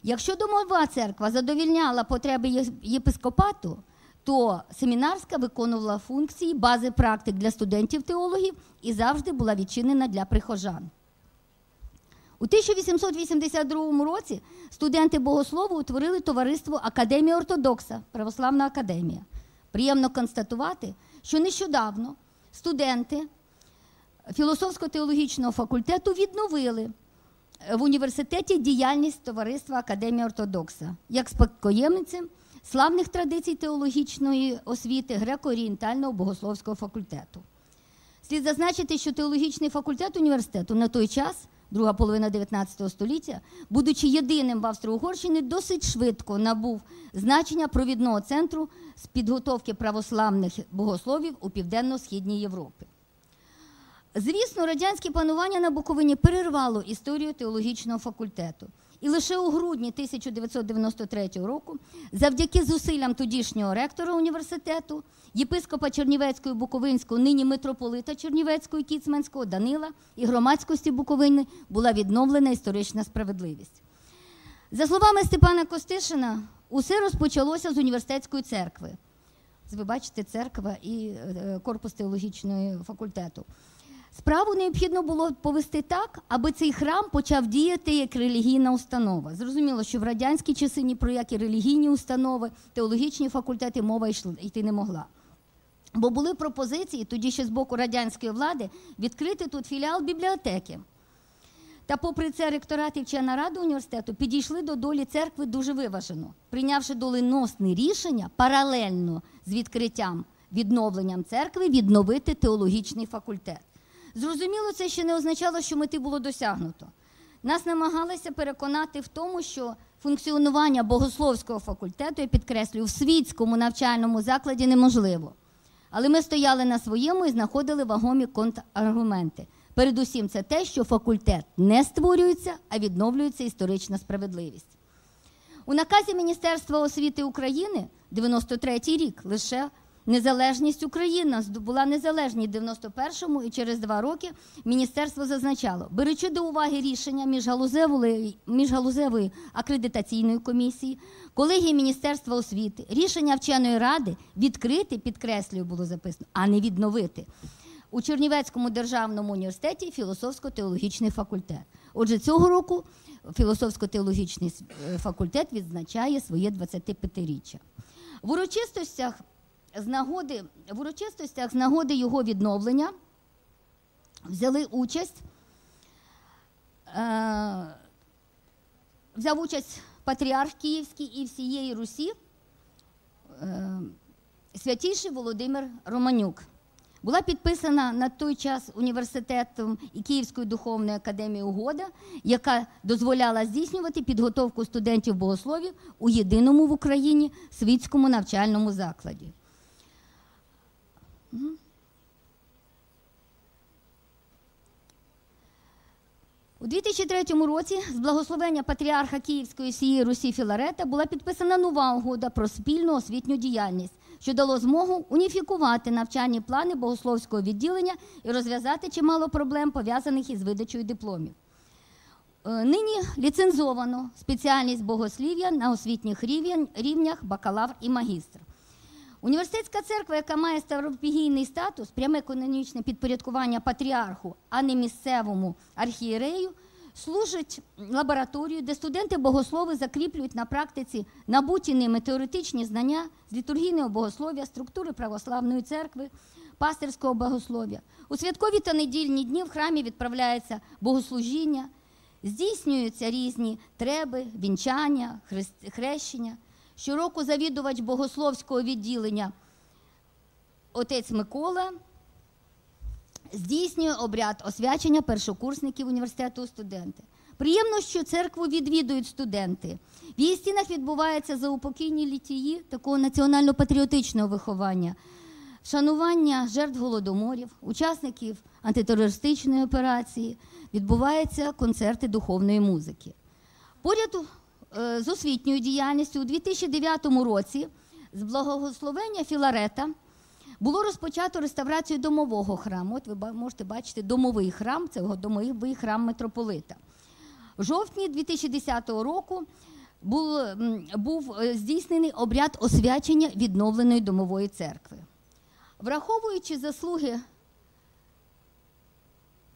Якщо домова церква задовільняла потреби єпископату, то семінарська виконувала функції бази практик для студентів-теологів і завжди була відчинена для прихожан. У 1882 році студенти богослови утворили товариство Академія Ортодокса, Православна академія. Приємно констатувати, що нещодавно студенти філософсько-теологічного факультету відновили в університеті діяльність товариства Академія Ортодокса як спадкоємниці славних традицій теологічної освіти греко-орієнтального богословського факультету. Слід зазначити, що теологічний факультет університету на той час, друга половина 19 століття, будучи єдиним в Австро-Угорщині, досить швидко набув значення провідного центру з підготовки православних богословів у Південно-Східній Європі. Звісно, радянське панування на Буковині перервало історію теологічного факультету. І лише у грудні 1993 року, завдяки зусиллям тодішнього ректора університету, єпископа Чернівецького і Буковинського, нині митрополита Чернівецького і Кіцманського Данила і громадськості Буковини була відновлена історична справедливість. За словами Степана Костишина, усе розпочалося з університетської церкви. Ви бачите, церква і корпус теологічного факультету. Справу необхідно було повести так, аби цей храм почав діяти як релігійна установа. Зрозуміло, що в радянські часи ні про які релігійні установи, теологічні факультети мова йти не могла. Бо були пропозиції, тоді ще з боку радянської влади, відкрити тут філіал бібліотеки. Та попри це ректорат і вчена рада університету підійшли до долі церкви дуже виважено, прийнявши доленосне рішення паралельно з відновленням церкви відновити теологічний факультет. Зрозуміло, це ще не означало, що мети було досягнуто. Нас намагалися переконати в тому, що функціонування богословського факультету, я підкреслюю, в світському навчальному закладі неможливо. Але ми стояли на своєму і знаходили вагомі контраргументи. Передусім, це те, що факультет не створюється, а відновлюється історична справедливість. У наказі Міністерства освіти України 93-й рік лише незалежність України здобула незалежність в 91-му, і через 2 роки міністерство зазначало, беручи до уваги рішення міжгалузевої акредитаційної комісії, колегії Міністерства освіти, рішення вченої ради відкрити, підкреслюю, було записано, а не відновити у Чернівецькому державному університеті філософсько-теологічний факультет. Отже, цього року філософсько-теологічний факультет відзначає своє 25-річчя. В урочистостях з нагоди його відновлення взяв участь патріарх Київський і всієї Русі святійший Володимир Романюк. Була підписана на той час університетом і Київською духовною академією угода, яка дозволяла здійснювати підготовку студентів-богословів у єдиному в Україні світському навчальному закладі. У 2003 році з благословення патріарха Київської і всієї Русі Філарета була підписана нова угода про спільну освітню діяльність, що дало змогу уніфікувати навчальні плани богословського відділення і розв'язати чимало проблем, пов'язаних із видачею дипломів. Нині ліцензовано спеціальність богослів'я на освітніх рівнях бакалавр і магістр. Університетська церква, яка має ставропігійний статус, пряме канонічне підпорядкування патріарху, а не місцевому архієрею, служить лабораторією, де студенти-богослови закріплюють на практиці набуті ними теоретичні знання з літургійного богослов'я, структури православної церкви, пастирського богослов'я. У святкові та недільні дні в храмі відправляється богослужіння, здійснюються різні треби, вінчання, хрещення. Щороку завідувач богословського відділення отець Микола здійснює обряд освячення першокурсників університету студенти. Приємно, що церкву відвідують студенти. В її стінах відбуваються заупокійні літії такого національно-патріотичного виховання, вшанування жертв голодоморів, учасників антитерористичної операції, відбуваються концерти духовної музики. Поряд з освітньою діяльністю у 2009 році з благословення Філарета було розпочато реставрацію домового храму. От ви можете бачити домовий храм, це домовий храм митрополита. В жовтні 2010 року був здійснений обряд освячення відновленої домової церкви. Враховуючи заслуги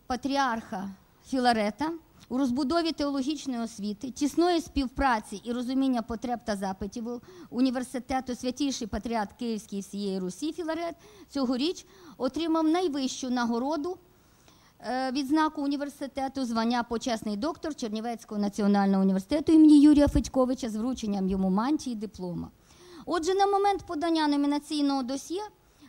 патріарха Філарета у розбудові теологічної освіти, тісної співпраці і розуміння потреб та запитів університету, святійший патріарх Київський і всієї Русі Філарет цьогоріч отримав найвищу нагороду відзнаку університету, звання почесний доктор Чернівецького національного університету імені Юрія Федьковича з врученням йому мантії і диплома. Отже, на момент подання номінаційного досьє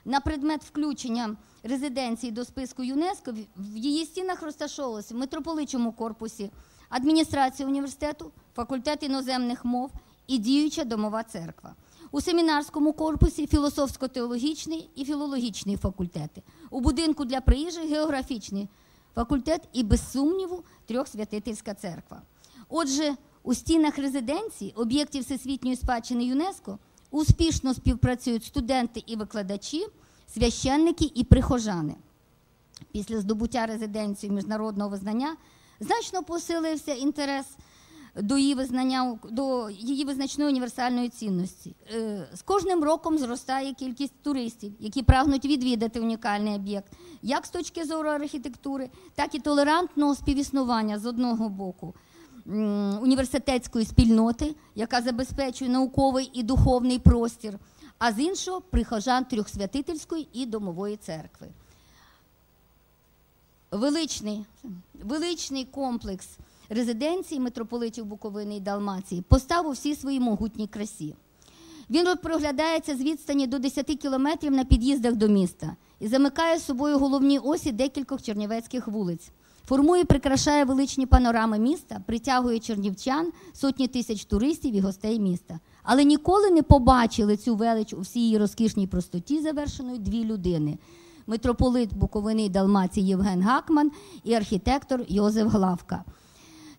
на предмет включення резиденції до списку ЮНЕСКО в її стінах розташовувалися в митрополичому корпусі адміністрація університету, факультет іноземних мов і діюча домова церква. У семінарському корпусі філософсько-теологічний і філологічний факультети. У будинку для приїжджих географічний факультет і, без сумніву, трьохсвятительська церква. Отже, у стінах резиденції об'єктів всесвітньої спадщини ЮНЕСКО успішно співпрацюють студенти і викладачі, священники і прихожани. Після здобуття резиденції міжнародного визнання значно посилився інтерес до її визначної універсальної цінності. З кожним роком зростає кількість туристів, які прагнуть відвідати унікальний об'єкт, як з точки зору архітектури, так і толерантного співіснування з одного боку університетської спільноти, яка забезпечує науковий і духовний простір, а з іншого – прихожан трьохсвятительської і домової церкви. Величний комплекс резиденції митрополитів Буковини і Далмації постав у всій своїй могутній красі. Він проглядається з відстані до 10 кілометрів на під'їздах до міста і замикає з собою головні осі декількох чернівецьких вулиць. Формує і прикрашає величні панорами міста, притягує чернівчан, сотні тисяч туристів і гостей міста. Але ніколи не побачили цю велич у всій її розкішній простоті, завершеної дві людини – митрополит Буковини і Далмації Євген Гакман і архітектор Йозеф Главка.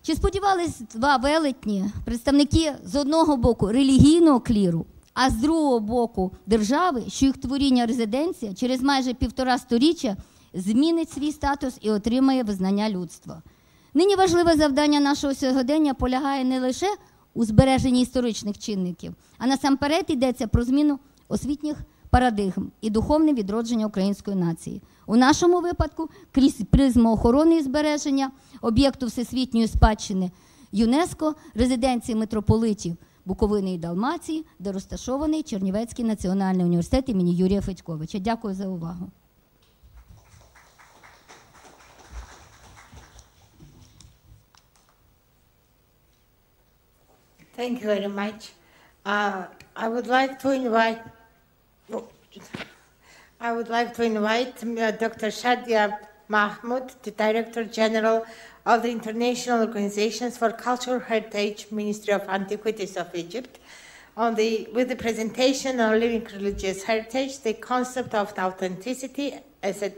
Чи сподівались два велетні, представники з одного боку релігійного кліру, а з другого боку держави, що їх творіння резиденція через майже 1,5 сторіччя змінить свій статус і отримає визнання людства? Нині важливе завдання нашого сьогодення полягає не лише у збереженні історичних чинників, а насамперед йдеться про зміну освітніх парадигм і духовне відродження української нації. У нашому випадку крізь призму охорони і збереження об'єкту всесвітньої спадщини ЮНЕСКО, резиденції митрополитів Буковини і Далмації, де розташований Чернівецький національний університет імені Юрія Федьковича. Дякую за увагу. Thank you very much. I would like to invite Dr. Shadia Mahmoud, the Director General of the International Organizations for Cultural Heritage, Ministry of Antiquities of Egypt, with the presentation on living religious heritage, the concept of authenticity as a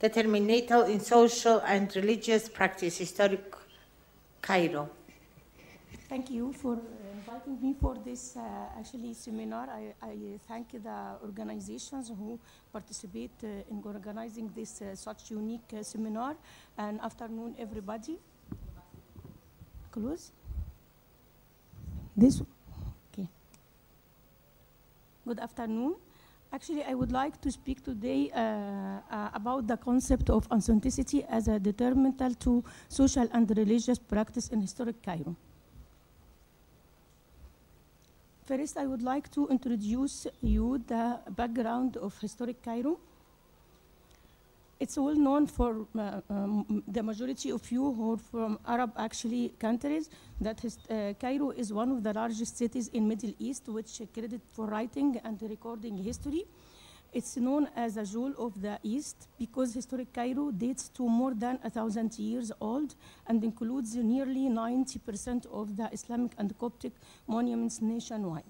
determinator in social and religious practice, historic Cairo. Thank you for inviting me for this seminar. I thank the organizations who participate in organizing this such unique seminar. And afternoon, everybody. Close. This. Okay. Good afternoon. Actually, I would like to speak today about the concept of authenticity as a determinant to social and religious practice in historic Cairo. First, I would like to introduce you the background of historic Cairo. It's well known for the majority of you who are from Arab countries that Cairo is one of the largest cities in Middle East, which credit for writing and recording history. It's known as a jewel of the East because historic Cairo dates to more than 1,000 years old and includes nearly 90% of the Islamic and Coptic monuments nationwide.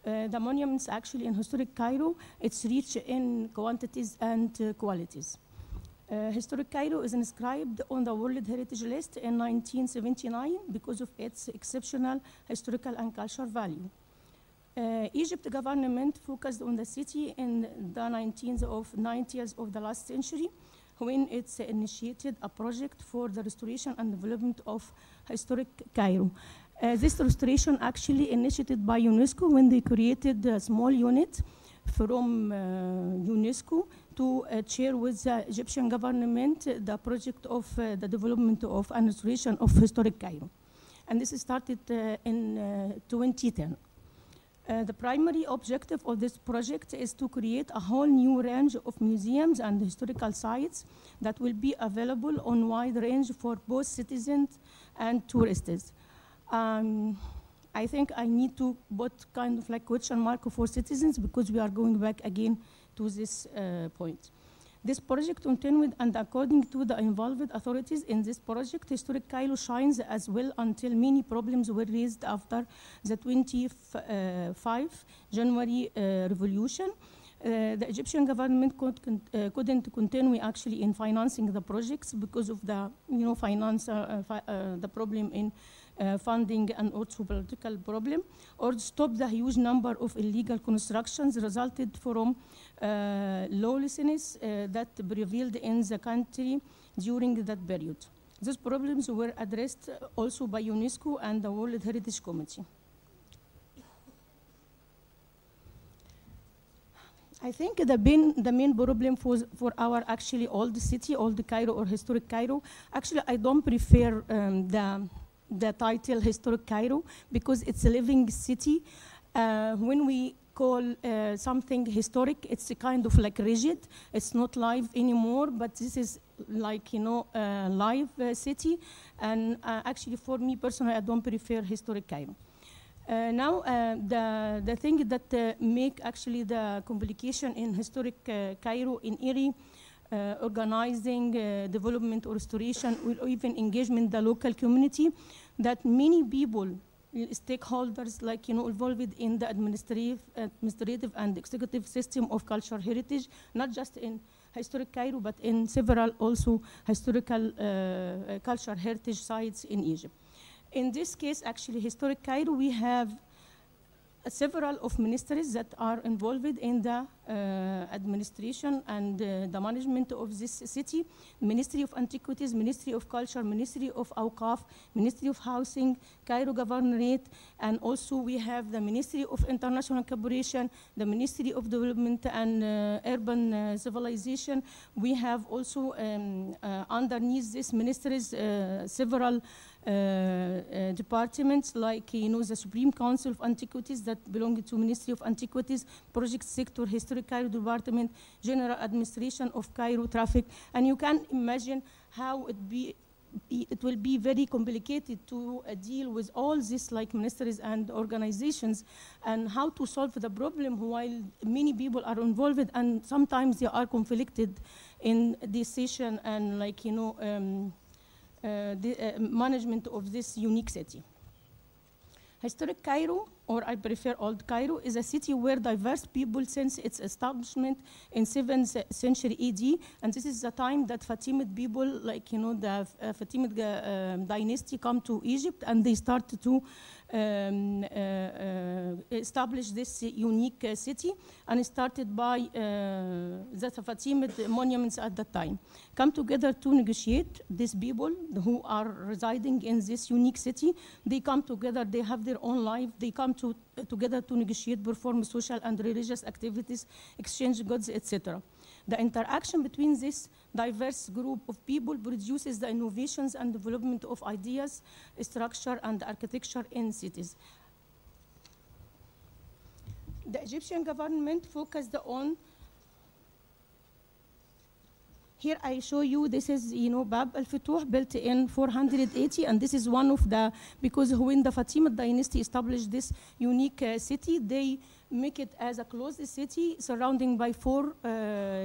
The monuments actually in historic Cairo, it's rich in quantities and qualities. Historic Cairo is inscribed on the World Heritage List in 1979 because of its exceptional historical and cultural value. Egypt government focused on the city in the 90s of the last century when it initiated a project for the restoration and development of historic Cairo. This restoration actually initiated by UNESCO when they created a small unit from UNESCO to share with the Egyptian government the project of the development of and restoration of historic Cairo. And this started in 2010. The primary objective of this project is to create a whole new range of museums and historical sites that will be available on wide range for both citizens and tourists. I think I need to put kind of like question mark for citizens because we are going back again to this point. This project continued, and according to the involved authorities in this project, historic Cairo shines as well until many problems were raised after the 25 January revolution. The Egyptian government couldn't continue actually in financing the projects because of the the problem in funding and also political problem, or stop the huge number of illegal constructions resulted from lawlessness that prevailed in the country during that period. These problems were addressed also by UNESCO and the World Heritage Committee. I think the main problem for our actually old city, old Cairo or historic Cairo, actually I don't prefer the title historic Cairo because it's a living city. When we call something historic, it's a kind of like rigid. It's not live anymore, but this is like, live city. And actually for me personally, I don't prefer historic Cairo. Now, the thing that make actually the complication in historic Cairo in Erie, organizing, development or restoration, or even engagement the local community, that many people, stakeholders involved in the administrative and executive system of cultural heritage, not just in historic Cairo, but in several also historical cultural heritage sites in Egypt. In this case, actually, historic Cairo, we have several of ministries that are involved in the administration and the management of this city. Ministry of Antiquities, Ministry of Culture, Ministry of Awqaf, Ministry of Housing, Cairo Governorate, and also we have the Ministry of International Cooperation, the Ministry of Development and Urban Civilization. We have also underneath these ministries several departments like the Supreme Council of Antiquities that belong to Ministry of Antiquities, Project Sector, Historic Cairo Department, General Administration of Cairo Traffic, and you can imagine how it will be very complicated to deal with all these like ministries and organizations and how to solve the problem while many people are involved and sometimes they are conflicted in decision and like the management of this unique city. Historic Cairo, or I prefer Old Cairo, is a city where diverse people since its establishment in 7th century AD, and this is the time that Fatimid people, like the Fatimid dynasty, come to Egypt, and they start to establish this unique city, and it started by the Fatimid monuments at that time. Come together to negotiate. These people who are residing in this unique city, they come together, they have their own life, they come together to negotiate, perform social and religious activities, exchange goods, etc. The interaction between this diverse group of people produces the innovations and development of ideas, structure, and architecture in cities. The Egyptian government focused on. Here I show you, this is, Bab al-Futuh built in 480, and this is one of the, because when the Fatimid dynasty established this unique city, they make it as a closed city surrounding by 4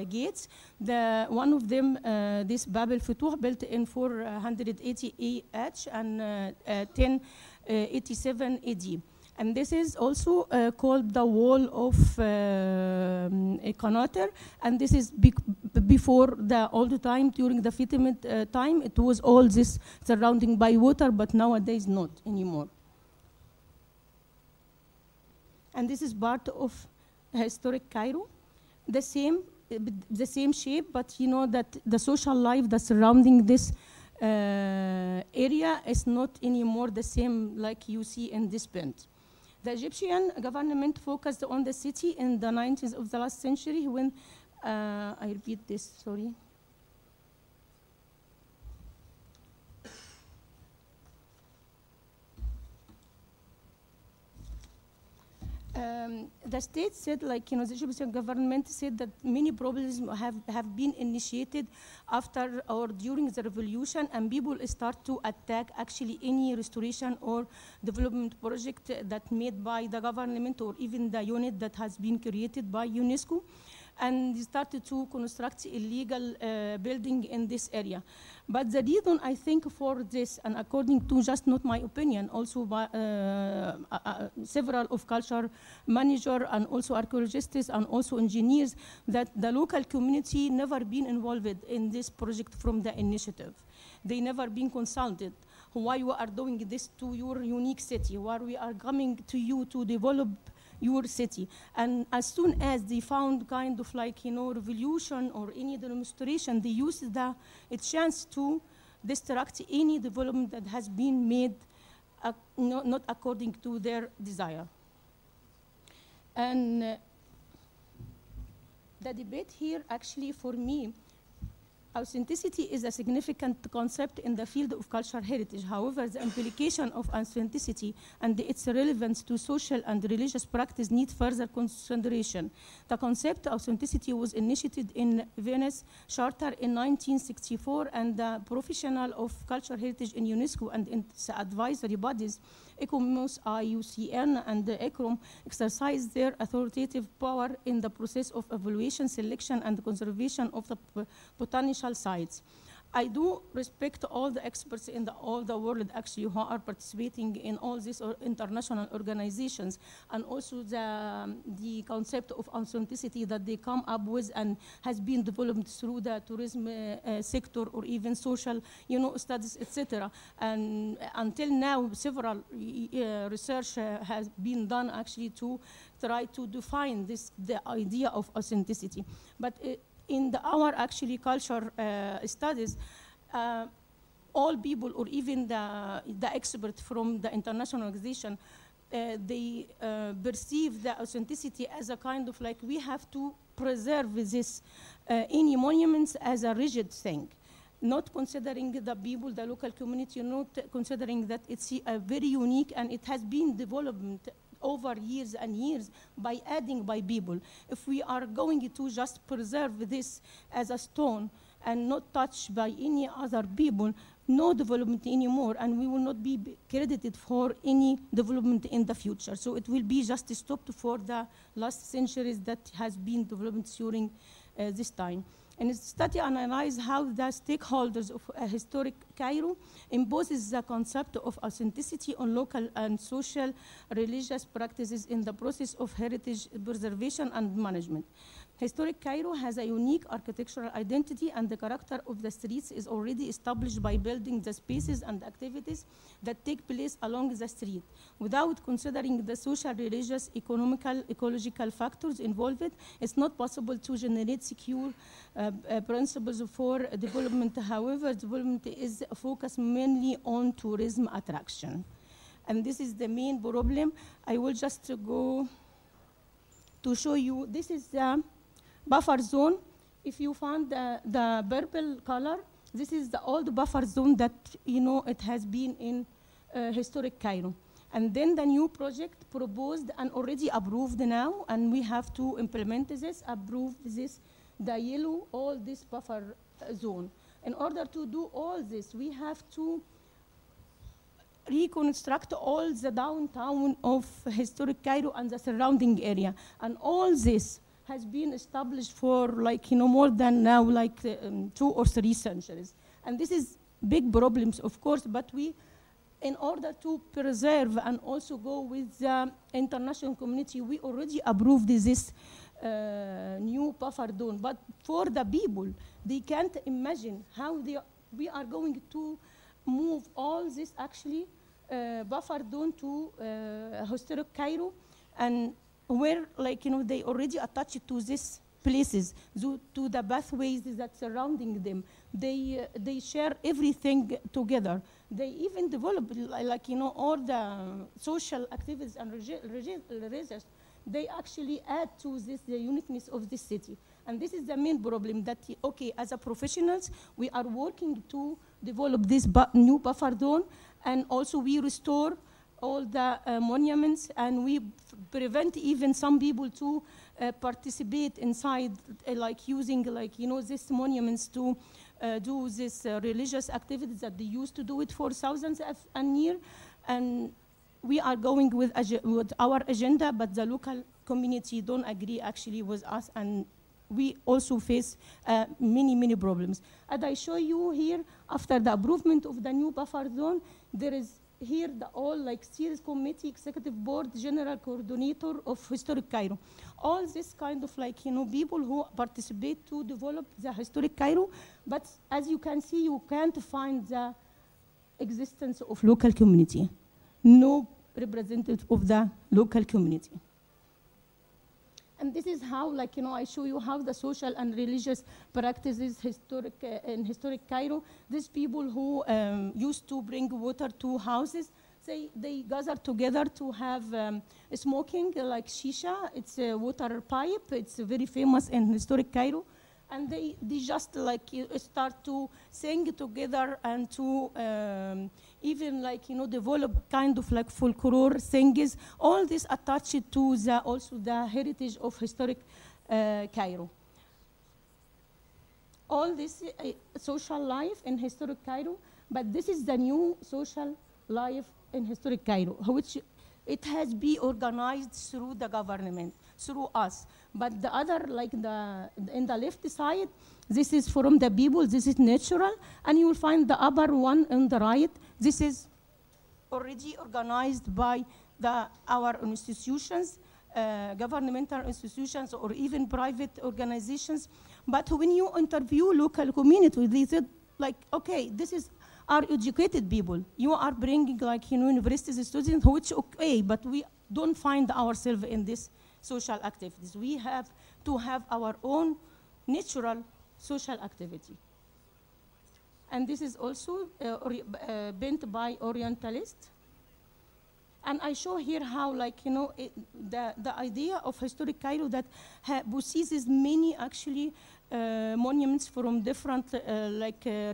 gates. One of them, this Bab al-Futuh built in 480 AH and 1087 AD. And this is also called the Wall of Qanater, and this is before the old time, during the Fatimid time, it was all this surrounding by water, but nowadays not anymore. And this is part of historic Cairo, the same shape, but that the social life that's surrounding this area is not anymore the same like you see in this print. The Egyptian government focused on the city in the 90s of the last century when, I repeat this, sorry. The state said, the Egyptian government said that many problems have been initiated after or during the revolution, and people start to attack actually any restoration or development project that made by the government or even the unit that has been created by UNESCO. And they started to construct illegal building in this area. But the reason I think for this, and according to just not my opinion, also by several of culture managers and also archaeologists and also engineers, that the local community never been involved in this project from the initiative. They never been consulted. Why you are doing this to your unique city? Why we are coming to you to develop your city? And as soon as they found kind of revolution or any demonstration, they used a chance to distract any development that has been made not according to their desire. And the debate here actually for me, authenticity is a significant concept in the field of cultural heritage. However, the implication of authenticity and its relevance to social and religious practice need further consideration. The concept of authenticity was initiated in Venice Charter in 1964, and the professional of cultural heritage in UNESCO and its advisory bodies, ECOMOS, IUCN, and ECROM, exercise their authoritative power in the process of evaluation, selection, and conservation of the potential sites. I do respect all the experts in all the world actually who are participating in all these international organizations, and also the concept of authenticity that they come up with and has been developed through the tourism sector or even social, studies, etc. And until now, several research has been done actually to try to define the idea of authenticity. But in our actually culture studies, all people or even the experts from the international organization, they perceive the authenticity as a kind of like we have to preserve this any monuments as a rigid thing, not considering the people, the local community, not considering that it's very unique and it has been developed over years and years by adding by people. If we are going to just preserve this as a stone and not touched by any other people, no development anymore, and we will not be credited for any development in the future. So it will be just stopped for the last centuries that has been developed during this time. And the study analyzed how the stakeholders of historic Cairo imposes the concept of authenticity on local and social religious practices in the process of heritage preservation and management. Historic Cairo has a unique architectural identity, and the character of the streets is already established by building the spaces and activities that take place along the street. Without considering the social, religious, economical, ecological factors involved, it's not possible to generate secure principles for development. However, development is focused mainly on tourism attraction. And this is the main problem. I will just go to show you. This is the buffer zone. If you find the purple color, this is the old buffer zone that it has been in historic Cairo. And then the new project proposed and already approved now, and we have to implement this, approve this, the yellow, all this buffer zone. In order to do all this, we have to reconstruct all the downtown of historic Cairo and the surrounding area. And all this has been established for more than now 2 or 3 centuries. And this is big problems, of course, but we, in order to preserve and also go with the international community, we already approved this new buffer zone. But for the people, they can't imagine how we are going to move all this actually buffer zone to historic Cairo, and where they already attached to these places, to the pathways that surrounding them. They share everything together. They even develop all the social activities and religious. They actually add to this the uniqueness of this city. And this is the main problem that, as a professionals, we are working to develop this new buffer zone, and also we restore all the monuments, and we prevent even some people to participate inside, using these monuments to do this religious activities that they used to do it for thousands of years. And we are going with our agenda, but the local community don't agree actually with us, and we also face many problems. As I show you here, after the approval of the new buffer zone, there is here the all series committee, executive board, general coordinator of historic Cairo. All this kind of people who participate to develop the historic Cairo, but as you can see, you can't find the existence of local community. No representative of the local community. And this is how, I show you how the social and religious practices in historic Cairo. These people who used to bring water to houses, they gather together to have smoking, like shisha. It's a water pipe. It's very famous in historic Cairo. And they just start to sing together and to even develop kind of folklore things. All this attached to also the heritage of historic Cairo. All this social life in historic Cairo, but this is the new social life in historic Cairo, which it has been organized through the government, through us. But the other, like in the left side, this is from the people, this is natural, and you will find the upper one on the right, this is already organized by our institutions, governmental institutions, or even private organizations. But when you interview local community, they said, like, okay, this is our educated people. You are bringing, like, university students, which okay, but we don't find ourselves in this social activities. We have to have our own natural social activity. And this is also bent by Orientalists. And I show here how, like, the idea of historic Cairo that possesses many, actually, monuments from different,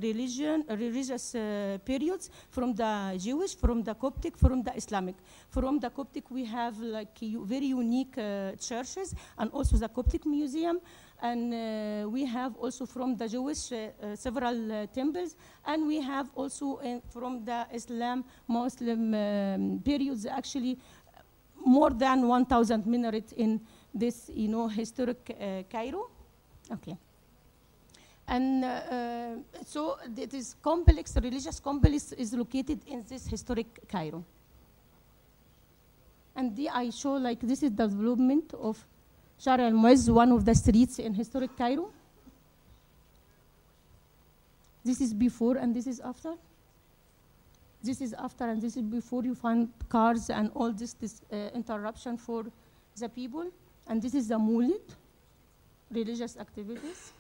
religious periods, from the Jewish, from the Coptic, from the Islamic. From the Coptic, we have, like, very unique churches, and also the Coptic Museum. And we have also from the Jewish several temples, and we have also from the Muslim periods, actually more than 1,000 minarets in this, historic Cairo. Okay. And so this complex, religious complex, is located in this historic Cairo. And I show, like, this is the development of Shari al-Muizz, one of the streets in historic Cairo. This is before and this is after. This is after and this is before. You find cars and all this interruption for the people. And this is the Moulid, religious activities.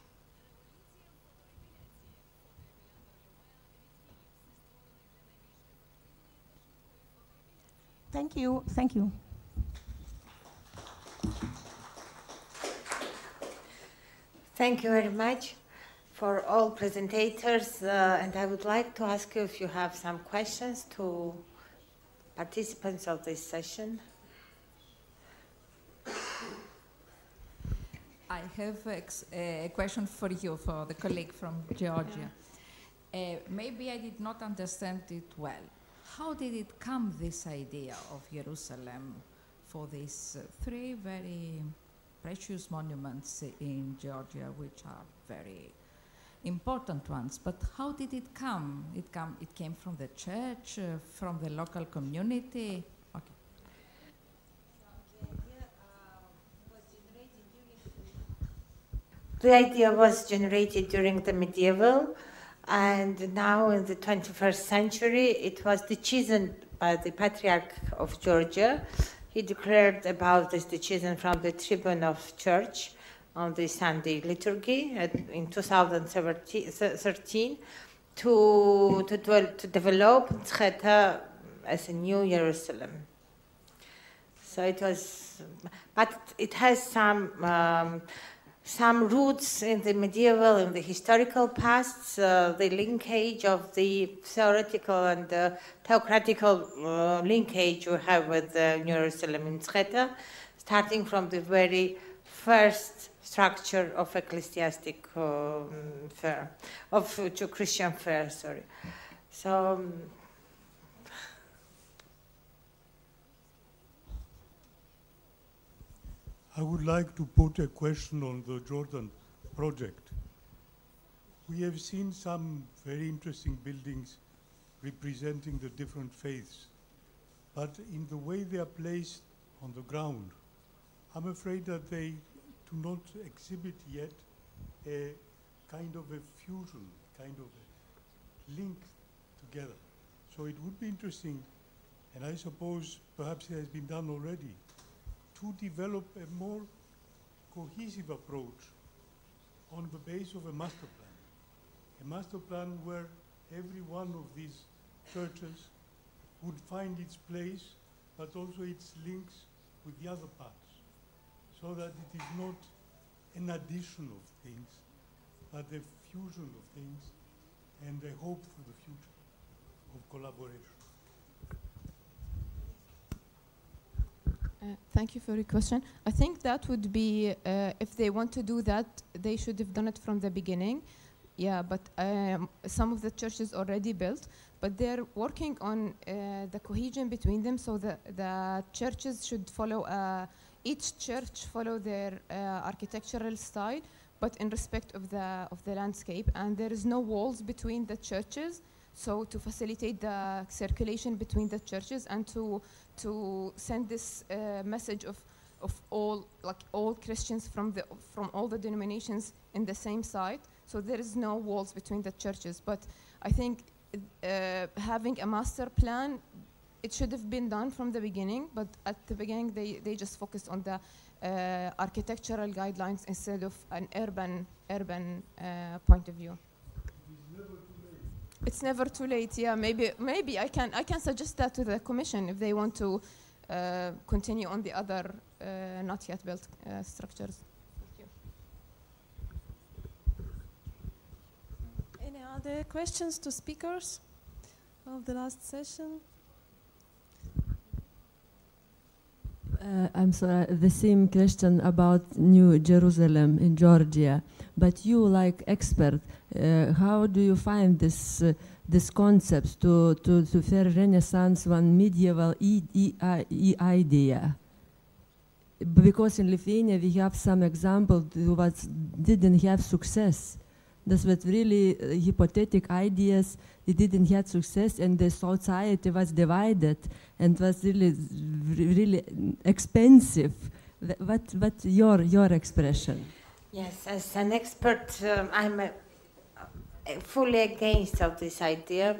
Thank you, thank you. Thank you very much for all presentators, and I would like to ask you if you have some questions to participants of this session. I have a question for you, for the colleague from Georgia. Maybe I did not understand it well. How did it come, this idea of Jerusalem, for these three very precious monuments in Georgia, which are very important ones? But how did it come? It came from the church, from the local community? Okay. The idea was generated during the medieval, and now in the 21st century, it was decision by the Patriarch of Georgia. He declared about this decision from the tribune of church on the Sunday liturgy in 2013 to develop Mtskheta as a new Jerusalem. So it was, but it has some roots in the medieval, in the historical past, the linkage of the theoretical and theocratical linkage we have with Jerusalem in Mtskheta, starting from the very first structure of ecclesiastic fair, of Christian fair, sorry. So, I would like to put a question on the Jordan project. We have seen some very interesting buildings representing the different faiths, but in the way they are placed on the ground, I'm afraid that they do not exhibit yet a kind of a fusion, kind of a link together. So it would be interesting, and I suppose perhaps it has been done already, to develop a more cohesive approach on the base of a master plan. A master plan where every one of these churches would find its place, but also its links with the other parts, so that it is not an addition of things, but a fusion of things and a hope for the future of collaboration. Thank you for your question. I think that would be, if they want to do that, they should have done it from the beginning. Yeah, but some of the churches already built, but they're working on the cohesion between them, so the churches should follow a each church follow their architectural style, but in respect of the landscape, and there is no walls between the churches, so to facilitate the circulation between the churches and to send this message of all Christians from all the denominations in the same site. So there is no walls between the churches. But I think having a master plan, it should have been done from the beginning. But at the beginning, they just focused on the architectural guidelines instead of an urban point of view. It's never too late. Yeah, maybe I can suggest that to the commission if they want to continue on the other not yet built structures. Thank you. Any other questions to speakers of the last session? I'm sorry, the same question about New Jerusalem in Georgia. But you, like expert, how do you find this concept to fair Renaissance one medieval idea? Because in Lithuania we have some example what didn't have success. This was really hypothetical ideas. It didn't have success, and the society was divided and was really expensive. What your expression? Yes, as an expert, I'm fully against of this idea,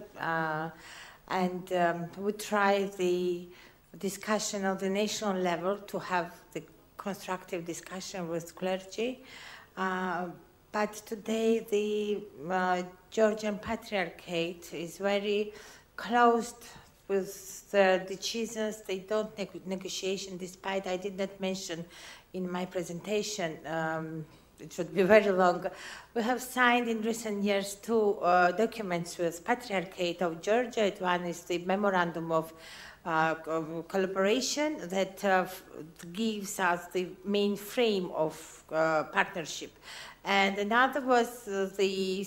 and we try the discussion on the national level to have the constructive discussion with clergy. But today the Georgian Patriarchate is very closed with the decisions. They don't negotiation, despite I did not mention in my presentation. It should be very long. We have signed in recent years two documents with Patriarchate of Georgia. One is the memorandum of collaboration that gives us the main frame of partnership. And another was the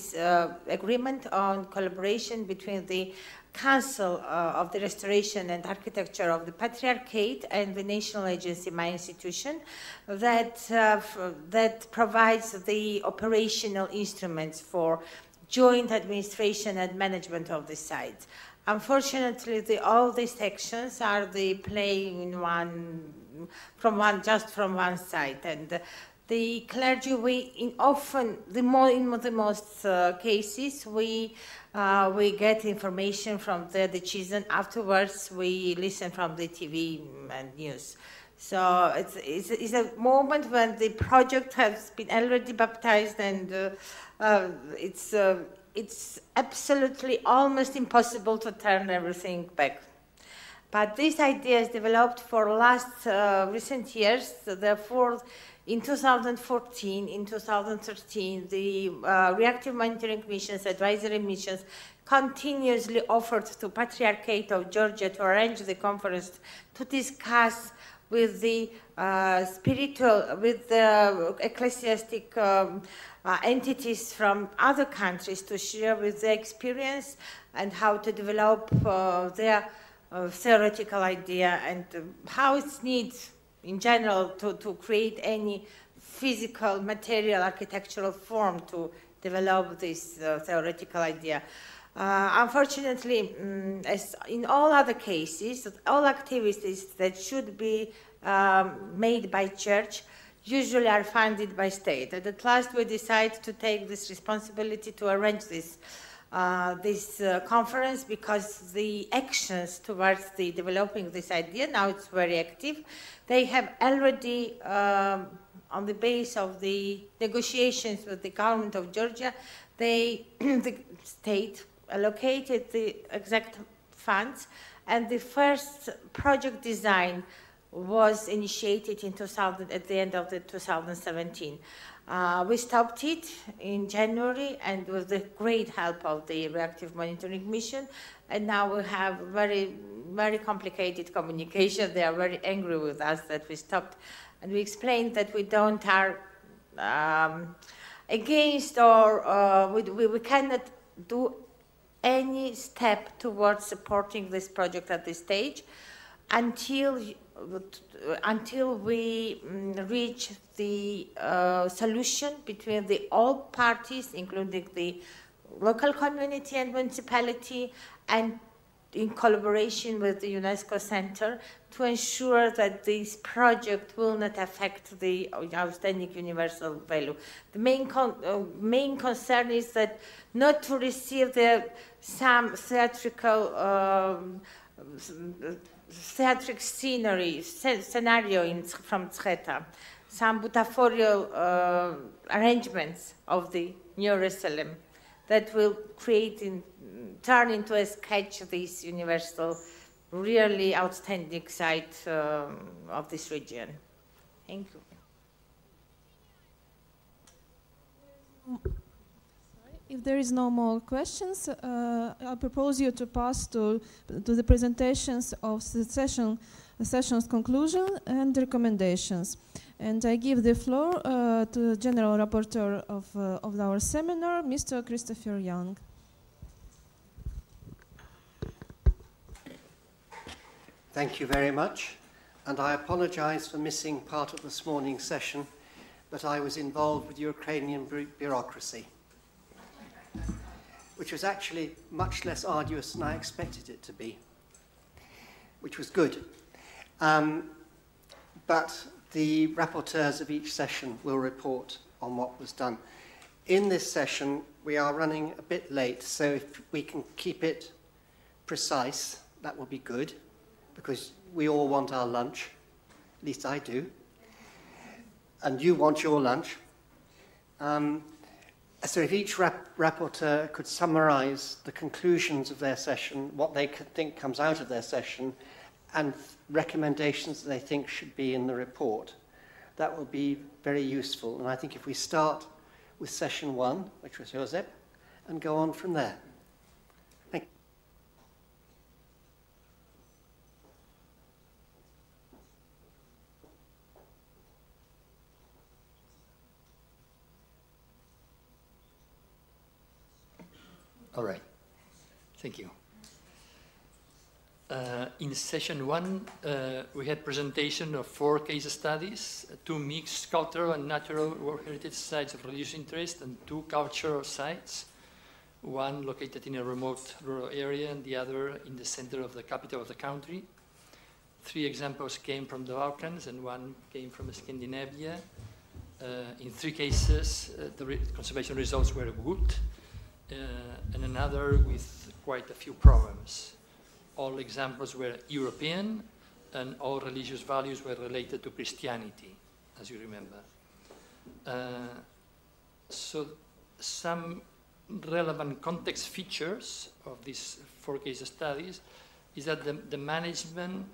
agreement on collaboration between the Council of the Restoration and Architecture of the Patriarchate and the National Agency, my institution, that provides the operational instruments for joint administration and management of the sites. Unfortunately, all these actions are playing from one side, and the clergy, in the most cases, we get information from the decision. Afterwards, we listen from the TV and news. So it's a moment when the project has been already baptized, and it's absolutely almost impossible to turn everything back. But this idea is developed for last recent years. Therefore, in 2014, in 2013, the reactive monitoring missions, advisory missions, continuously offered to Patriarchate of Georgia to arrange the conference to discuss with the with the ecclesiastic entities from other countries to share with their experience and how to develop their theoretical idea and how it's needed in general to create any physical, material, architectural form to develop this theoretical idea. Unfortunately, as in all other cases, all activities that should be made by church usually are funded by state. And at last we decide to take this responsibility to arrange this conference, because the actions towards the developing this idea, now it's very active. They have already, on the base of the negotiations with the government of Georgia, the state allocated the exact funds, and the first project design was initiated in at the end of 2017. We stopped it in January, and with the great help of the reactive monitoring mission, and now we have very, very complicated communication. They are very angry with us that we stopped, and we explained that we don't are against or we cannot do any step towards supporting this project at this stage. until we reach the solution between all parties, including the local community and municipality, and in collaboration with the UNESCO Center, to ensure that this project will not affect the outstanding universal value. The main concern is that not to receive some theatrical scenario from Tzcheta, some butaphorial arrangements of the New Jerusalem that will turn into a sketch of this universal, really outstanding site of this region. Thank you. If there is no more questions, I propose you to pass to the presentations of the session's conclusion and recommendations. And I give the floor to the General Rapporteur of our seminar, Mr. Christopher Young. Thank you very much, and I apologize for missing part of this morning's session, but I was involved with Ukrainian bureaucracy, which was actually much less arduous than I expected it to be, which was good. But the rapporteurs of each session will report on what was done. In this session, we are running a bit late, so if we can keep it precise, that will be good, because we all want our lunch, at least I do, and you want your lunch. So if each rapporteur could summarize the conclusions of their session, what they think comes out of their session, and recommendations that they think should be in the report, that will be very useful. And I think if we start with session 1, which was Josep, and go on from there. Thank you. All right. Thank you. In session 1, we had presentation of 4 case studies, 2 mixed cultural and natural World Heritage sites of religious interest, and 2 cultural sites, one located in a remote rural area and the other in the center of the capital of the country. 3 examples came from the Balkans and 1 came from Scandinavia. In 3 cases, the conservation results were good, and another with quite a few problems. All examples were European, and all religious values were related to Christianity, as you remember. So some relevant context features of these 4 case studies is that the management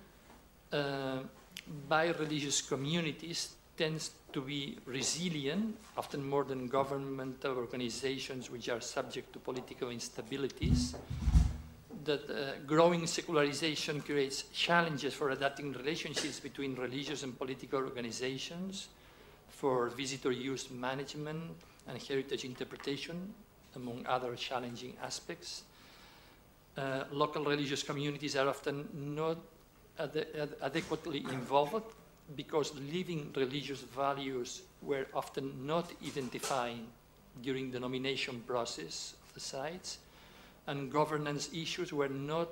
by religious communities tends to be resilient, often more than governmental organizations which are subject to political instabilities. That growing secularization creates challenges for adapting relationships between religious and political organizations, for visitor use management and heritage interpretation, among other challenging aspects. Local religious communities are often not adequately involved because living religious values were often not identified during the nomination process of the sites, and governance issues were not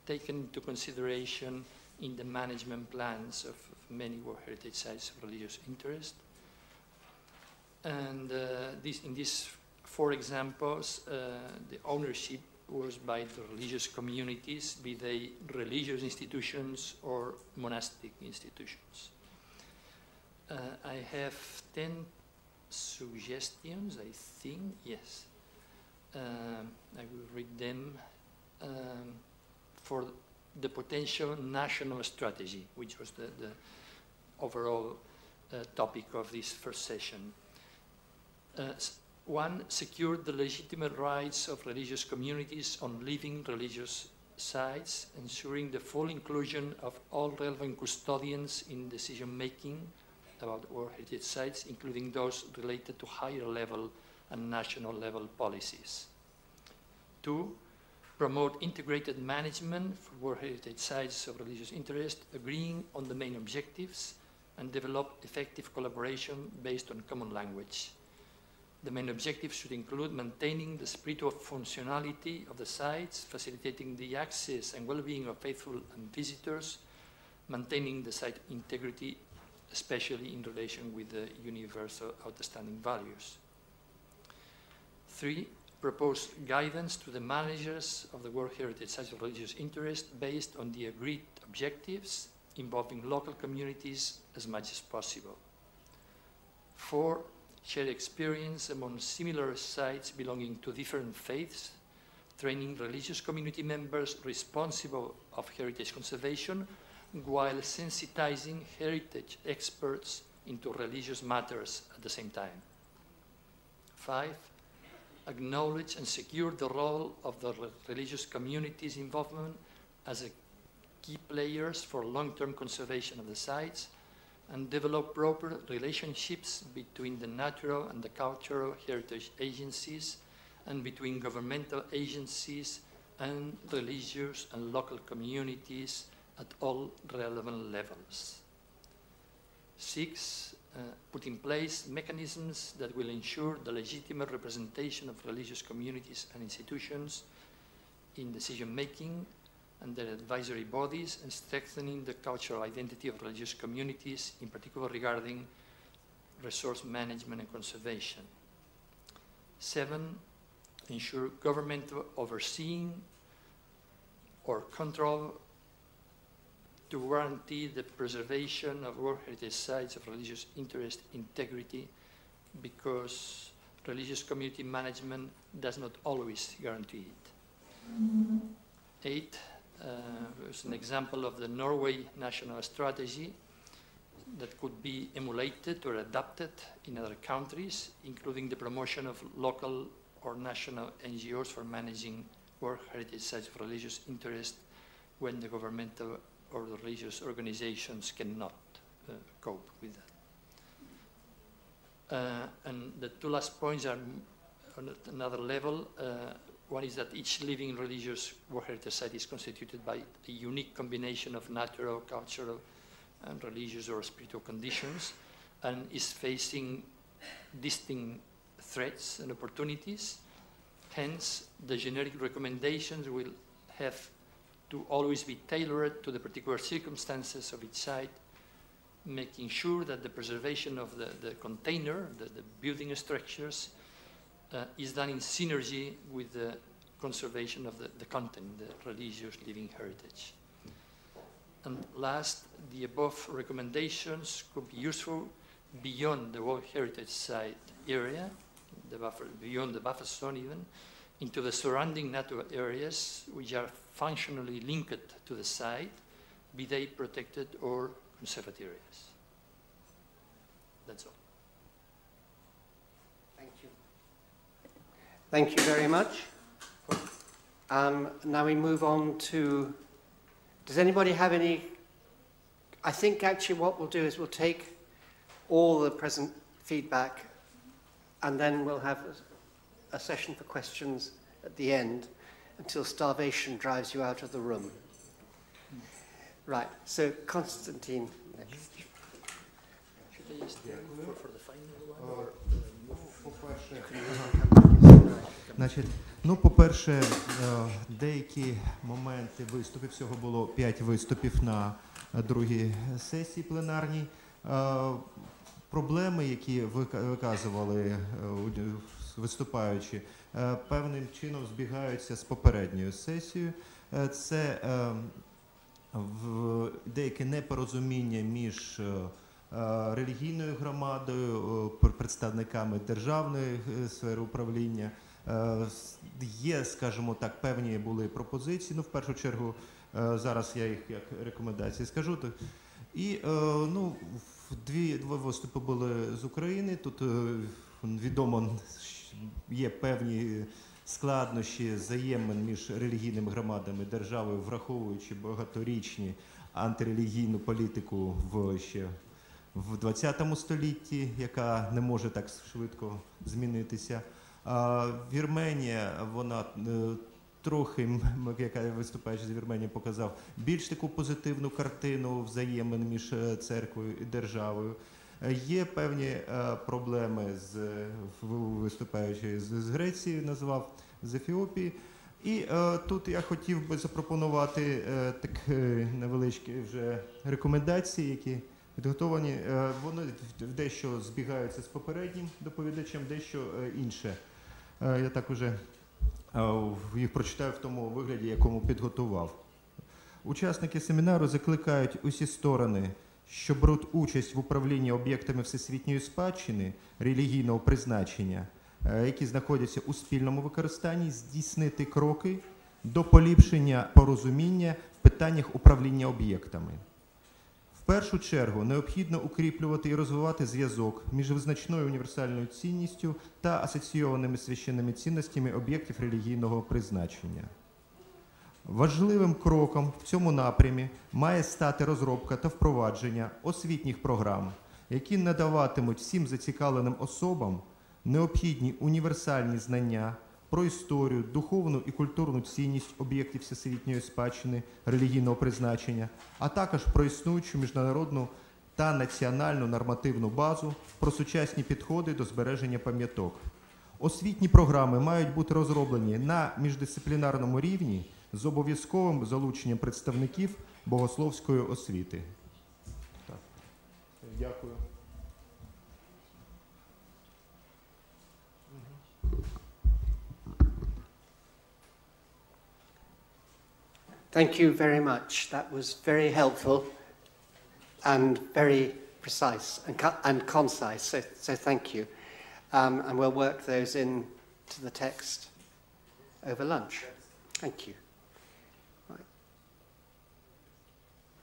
taken into consideration in the management plans of many World Heritage sites of religious interest. And in these 4 examples, the ownership was by the religious communities, be they religious institutions or monastic institutions. I have 10 suggestions, I think, yes. I will read them for the potential national strategy, which was the overall topic of this first session. 1, secure the legitimate rights of religious communities on living religious sites, ensuring the full inclusion of all relevant custodians in decision-making about World Heritage sites, including those related to higher level and national level policies. 2, promote integrated management for World Heritage Sites of religious interest, agreeing on the main objectives, and develop effective collaboration based on common language. The main objectives should include maintaining the spiritual functionality of the sites, facilitating the access and well-being of faithful and visitors, maintaining the site integrity, especially in relation with the universal outstanding values. 3, propose guidance to the managers of the World Heritage Sites of religious interest based on the agreed objectives, involving local communities as much as possible. 4, share experience among similar sites belonging to different faiths, training religious community members responsible of heritage conservation, while sensitizing heritage experts into religious matters at the same time. 5, acknowledge and secure the role of the religious community's involvement as a key players for long-term conservation of the sites, and develop proper relationships between the natural and the cultural heritage agencies, and between governmental agencies and religious and local communities at all relevant levels. 6, put in place mechanisms that will ensure the legitimate representation of religious communities and institutions in decision-making and their advisory bodies, and strengthening the cultural identity of religious communities, in particular regarding resource management and conservation. 7, ensure governmental overseeing or control to guarantee the preservation of World Heritage Sites of religious interest integrity, because religious community management does not always guarantee it. 8, is an example of the Norway national strategy that could be emulated or adapted in other countries, including the promotion of local or national NGOs for managing World Heritage Sites of religious interest when the governmental or the religious organizations cannot cope with that. And the 2 last points are on another level. One is that each living religious World Heritage Site is constituted by a unique combination of natural, cultural, and religious or spiritual conditions, and is facing distinct threats and opportunities. Hence, the generic recommendations will have to always be tailored to the particular circumstances of each site, making sure that the preservation of the container, the building structures, is done in synergy with the conservation of the content, the religious living heritage. And last, the above recommendations could be useful beyond the World Heritage Site area, beyond the buffer zone even, into the surrounding natural areas which are functionally linked to the site, be they protected or conserved areas. That's all. Thank you. Thank you very much. Now we move on to, does anybody have any, I think actually what we'll do is we'll take all the present feedback and then we'll have a session for questions at the end until starvation drives you out of the room. Right, so Konstantin next. Should I just move for the final one? Значить, ну, по-перше, деякі моменти виступів, всього було 5 виступів на другій сесії пленарній. Проблеми, які виказували виступаючі, певним чином збігаються з попередньою сесією. Це деяке непорозуміння між релігійною громадою, представниками державної сфери управління. Є, скажімо так, певні були пропозиції, ну, в першу чергу, зараз я їх як рекомендації скажу. І, ну, дві виступи були з України, тут, відомо, є певні складнощі взаємин між релігійними громадами державою, враховуючи багаторічні антирелігійну політику ще в 20 столітті, яка не може так швидко змінитися. Вірменія, вона трохи, як виступаючи з Вірменії показав, більш таку позитивну картину взаємин між церквою і державою. Є певні проблеми з виступаючи з Греції, назвав, з Ефіопії. І тут я хотів би запропонувати такі невеличкі вже рекомендації, які підготовані. Вони дещо збігаються з попереднім доповідачем, дещо інше. Я так уже їх прочитаю в тому вигляді, якому підготував. Учасники семінару закликають усі сторони, що беруть участь в управлінні об'єктами всесвітньої спадщини релігійного призначення, які знаходяться у спільному використанні, здійснити кроки до поліпшення порозуміння в питаннях управління об'єктами. В першу чергу необхідно укріплювати і розвивати зв'язок між визначною універсальною цінністю та асоційованими священними цінностями об'єктів релігійного призначення. Важливим кроком в цьому напрямі має стати розробка та впровадження освітніх програм, які надаватимуть всім зацікавленим особам необхідні універсальні знання про історію, духовну і культурну цінність об'єктів всесвітньої спадщини релігійного призначення, а також про існуючу міжнародну та національну нормативну базу, про сучасні підходи до збереження пам'яток. Освітні програми мають бути розроблені на міждисциплінарному рівні з обов'язковим залученням представників богословської освіти. Так. Дякую. Thank you very much. That was very helpful and very precise and concise, so thank you. And we'll work those into the text over lunch. Thank you. Right.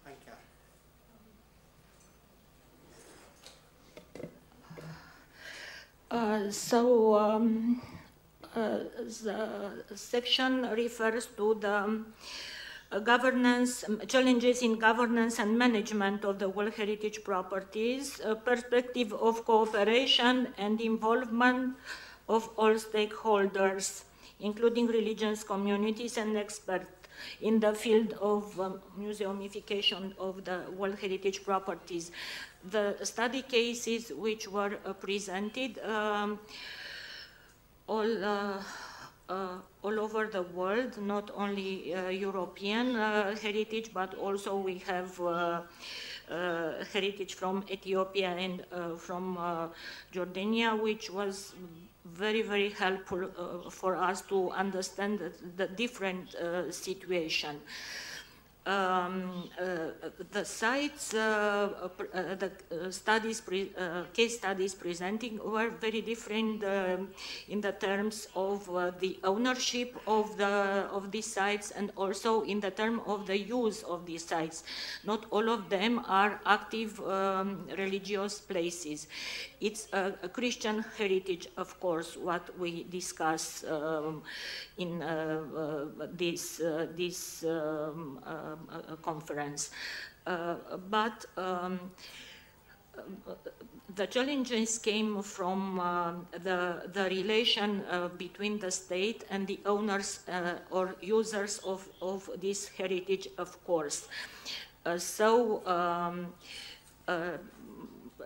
Thank you. The section refers to the governance, challenges in governance and management of the World Heritage properties, a perspective of cooperation and involvement of all stakeholders, including religious communities and experts in the field of museumification of the World Heritage properties. The study cases which were presented all over the world, not only European heritage, but also we have heritage from Ethiopia and from Jordania, which was very, very helpful for us to understand the different situation. The sites, the studies, case studies presenting were very different in the terms of the ownership of these sites and also in the term of the use of these sites. Not all of them are active religious places. It's a Christian heritage, of course, what we discuss in this conference. But the challenges came from the relation between the state and the owners or users of this heritage, of course.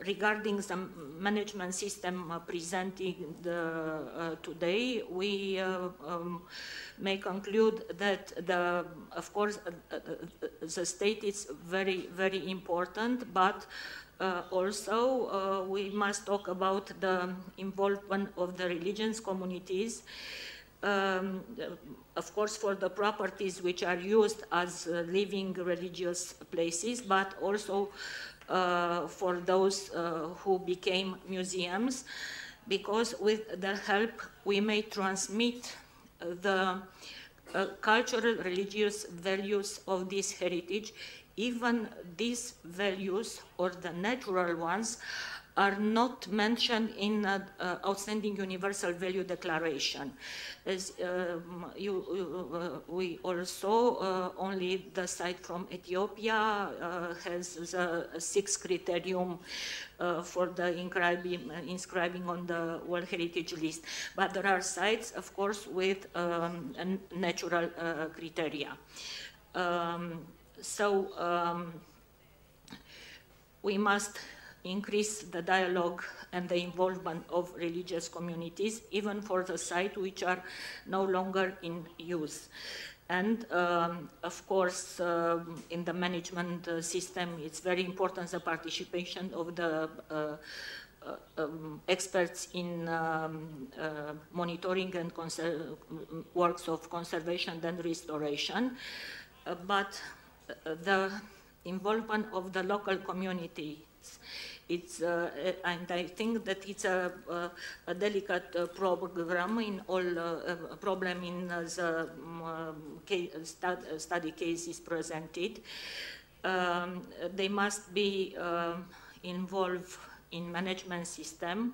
Regarding the management system presented today, we may conclude that, of course, the state is very, very important, but also we must talk about the involvement of the religious communities, of course, for the properties which are used as living religious places, but also for those who became museums, because with their help we may transmit the cultural religious values of this heritage. Even these values, or the natural ones, are not mentioned in Outstanding Universal Value Declaration. As we all saw, only the site from Ethiopia has the 6th criterion for the inscribing on the World Heritage List. But there are sites, of course, with natural criteria. We must increase the dialogue and the involvement of religious communities, even for the sites which are no longer in use. And of course, in the management system, it's very important the participation of the experts in monitoring and works of conservation and restoration. But the involvement of the local communities, and I think that it's a delicate program in all problem in the study cases presented. They must be involved in management system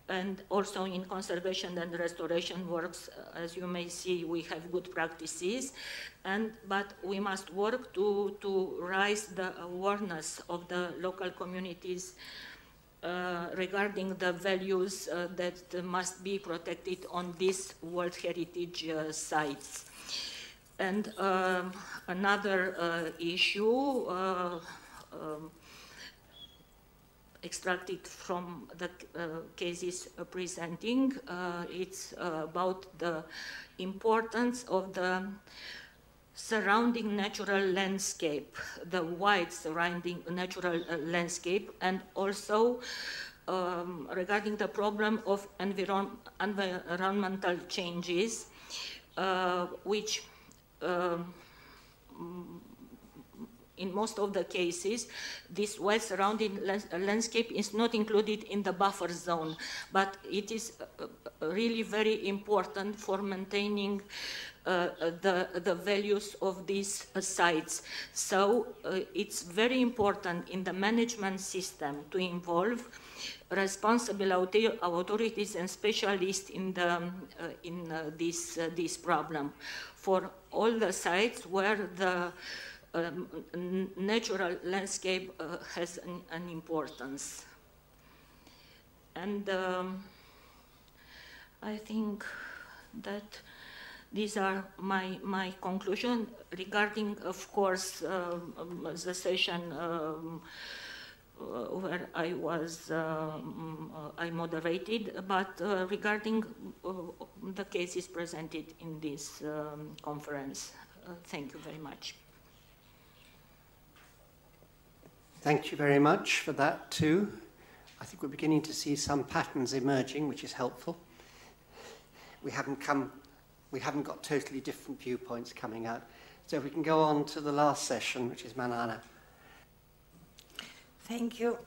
and also in conservation and restoration works. As you may see, we have good practices, but we must work to raise the awareness of the local communities regarding the values that must be protected on these World Heritage sites. And another issue extracted from the cases presenting, it's about the importance of the surrounding natural landscape, the wide surrounding natural landscape, and also regarding the problem of environmental changes, which in most of the cases, this wide surrounding landscape is not included in the buffer zone, but it is really very important for maintaining the values of these sites. So it's very important in the management system to involve responsible authorities and specialists in this problem for all the sites where the natural landscape has an importance. And I think that these are my conclusion regarding, of course, the session where I was, I moderated, but regarding the cases presented in this conference. Thank you very much. Thank you very much for that too. I think we're beginning to see some patterns emerging, which is helpful. We haven't got totally different viewpoints coming out. So if we can go on to the last session, which is Manana. Thank you.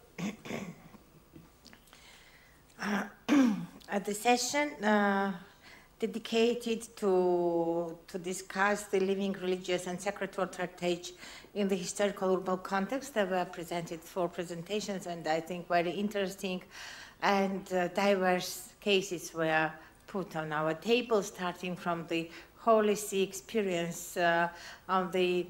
At the session dedicated to discuss the living religious and sacred world heritage in the historical urban context, there were presented 4 presentations, and I think very interesting and diverse cases were put on our table, starting from the Holy See experience on the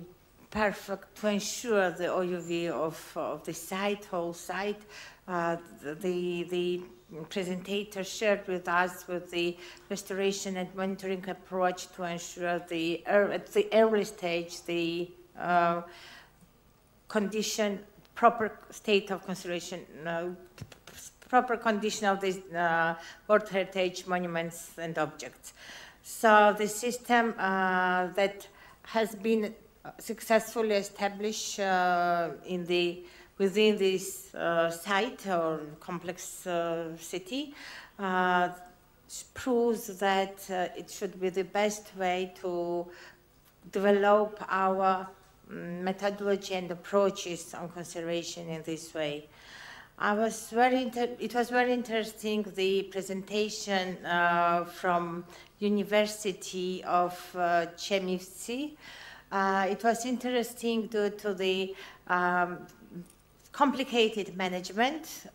perfect to ensure the OUV of the site, whole site. The presentator shared with us with the restoration and monitoring approach to ensure at the early stage the condition, proper state of conservation, proper condition of these World Heritage monuments and objects. So the system that has been successfully established within this site or complex city proves that it should be the best way to develop our methodology and approaches on conservation in this way. It was very interesting, the presentation from University of Chemivtsi. It was interesting due to the complicated management.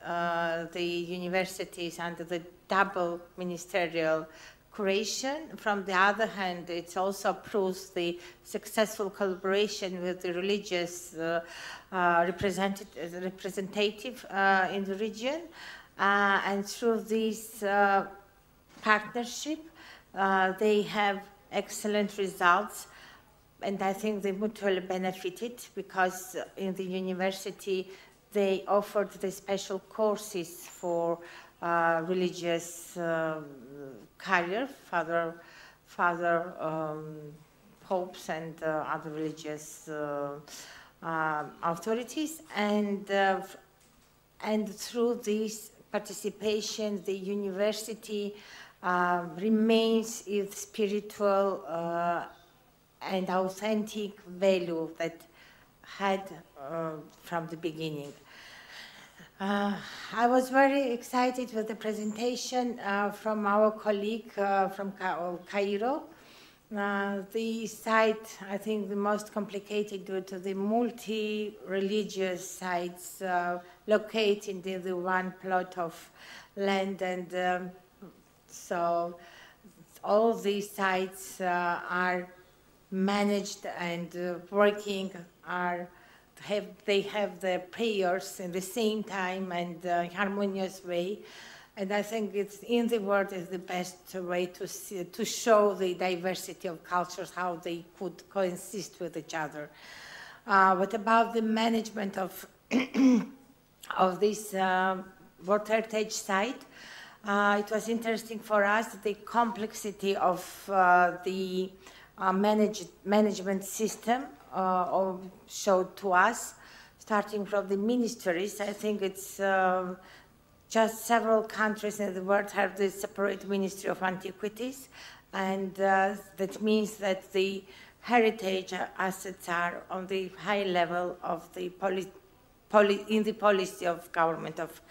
The university is under the double ministerial curation. From the other hand, it also proves the successful collaboration with the religious representative in the region. And through this partnership, they have excellent results. And I think they mutually benefited because in the university, they offered the special courses for religious career, father popes and other religious authorities, and through this participation, the university remains its spiritual and authentic value that had from the beginning. I was very excited with the presentation from our colleague from Cairo. The site, I think, the most complicated due to the multi-religious sites located in the one plot of land, and so all these sites are managed and working, they have the prayers in the same time and harmonious way. And I think it's in the world is the best way to show the diversity of cultures, how they could coexist with each other. What about the management of of this World Heritage site? It was interesting for us the complexity of the management system showed to us, starting from the ministries. I think it's just several countries in the world have the separate Ministry of Antiquities, and that means that the heritage assets are on the high level of the in the policy of government of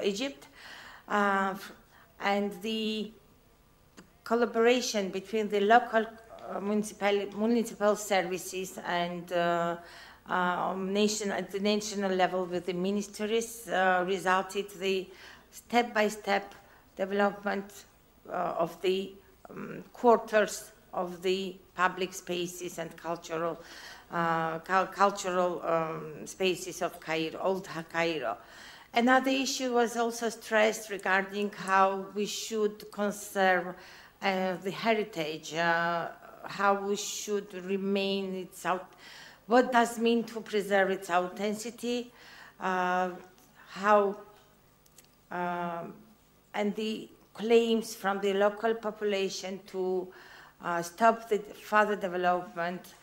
Egypt, and the collaboration between the local municipal services and at the national level with the ministries resulted the step-by-step development of the quarters of the public spaces and cultural spaces of Cairo, old Cairo. Another issue was also stressed regarding how we should conserve the heritage, how we should remain its what does it mean to preserve its authenticity, and the claims from the local population to stop the further development.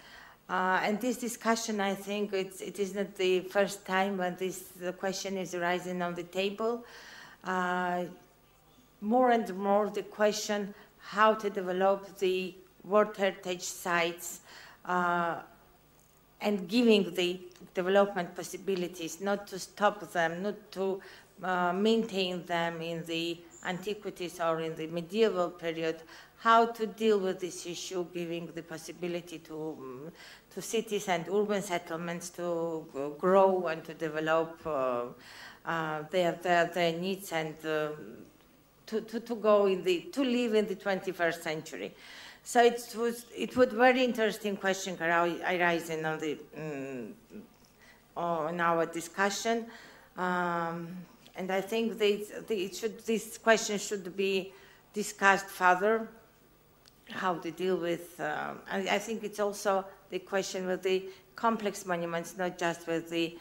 And this discussion, I think, it is not the first time when this question is rising on the table. More and more the question how to develop the World Heritage sites and giving the development possibilities, not to stop them, not to maintain them in the antiquities or in the medieval period, how to deal with this issue, giving the possibility to cities and urban settlements to grow and to develop their needs and to live in the 21st century. So it was very interesting question arising on on our discussion, and I think this question should be discussed further. How to deal with? I think it's also the question with the complex monuments, not just with the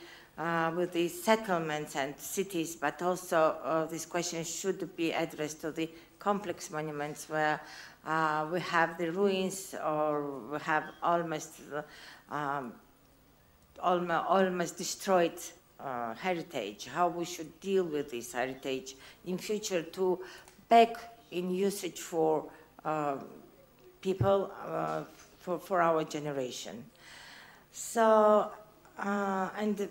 settlements and cities, but also this question should be addressed to the complex monuments where we have the ruins or we have almost destroyed heritage. How we should deal with this heritage in future to back in usage for people for our generation. So and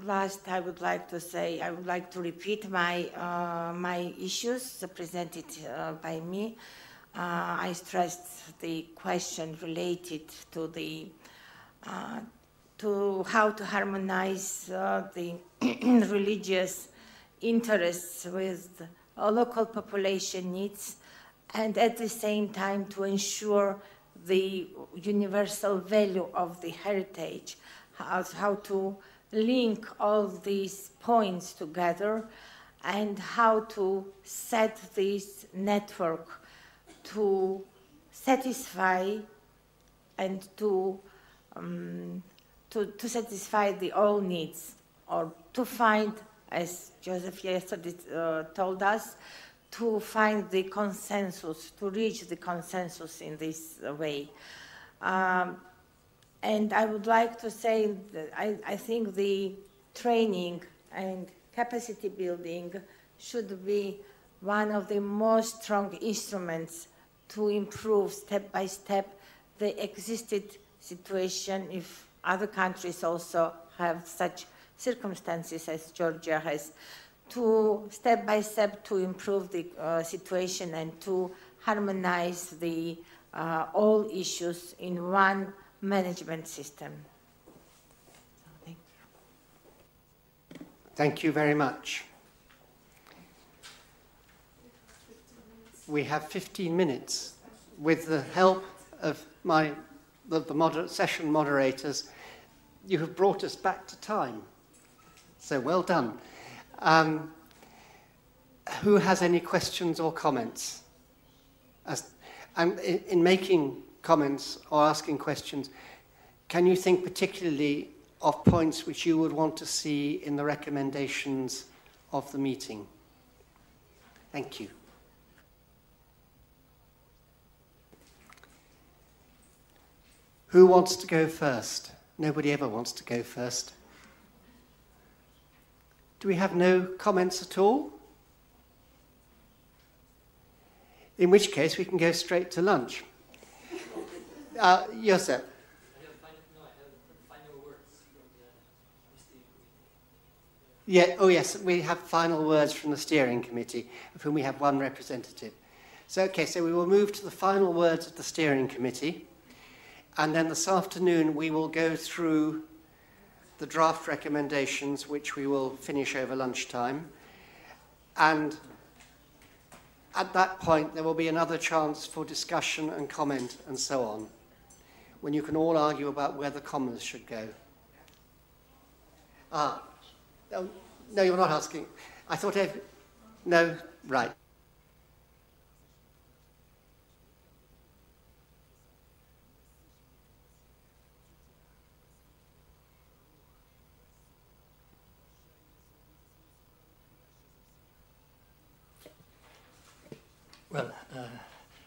last, I would like to say, I would like to repeat my issues presented by me. I stressed the question related to to how to harmonize the religious interests with local population needs, and at the same time to ensure the universal value of the heritage, how to link all these points together, and how to set this network to satisfy and to satisfy the all needs, or to find, as Joseph yesterday told us, to find the consensus, to reach the consensus in this way. And I would like to say that I think the training and capacity building should be one of the most strong instruments to improve step by step the existing situation, if other countries also have such circumstances as Georgia has, to step by step to improve the situation and to harmonize the all issues in one management system. Thank you. Thank you very much. We have 15 minutes. With the help of the session moderators, you have brought us back to time. So well done. Who has any questions or comments? In making comments or asking questions, can you think particularly of points which you would want to see in the recommendations of the meeting? Thank you. Who wants to go first? Nobody ever wants to go first. Do we have no comments at all? In which case, we can go straight to lunch. Joseph. Yeah, oh yes, we have final words from the steering committee, of whom we have one representative. So we will move to the final words of the steering committee, and then this afternoon we will go through the draft recommendations, which we will finish over lunchtime. And at that point, there will be another chance for discussion and comment and so on, when you can all argue about where the commas should go. No, you're not asking. I thought, no, right. Well,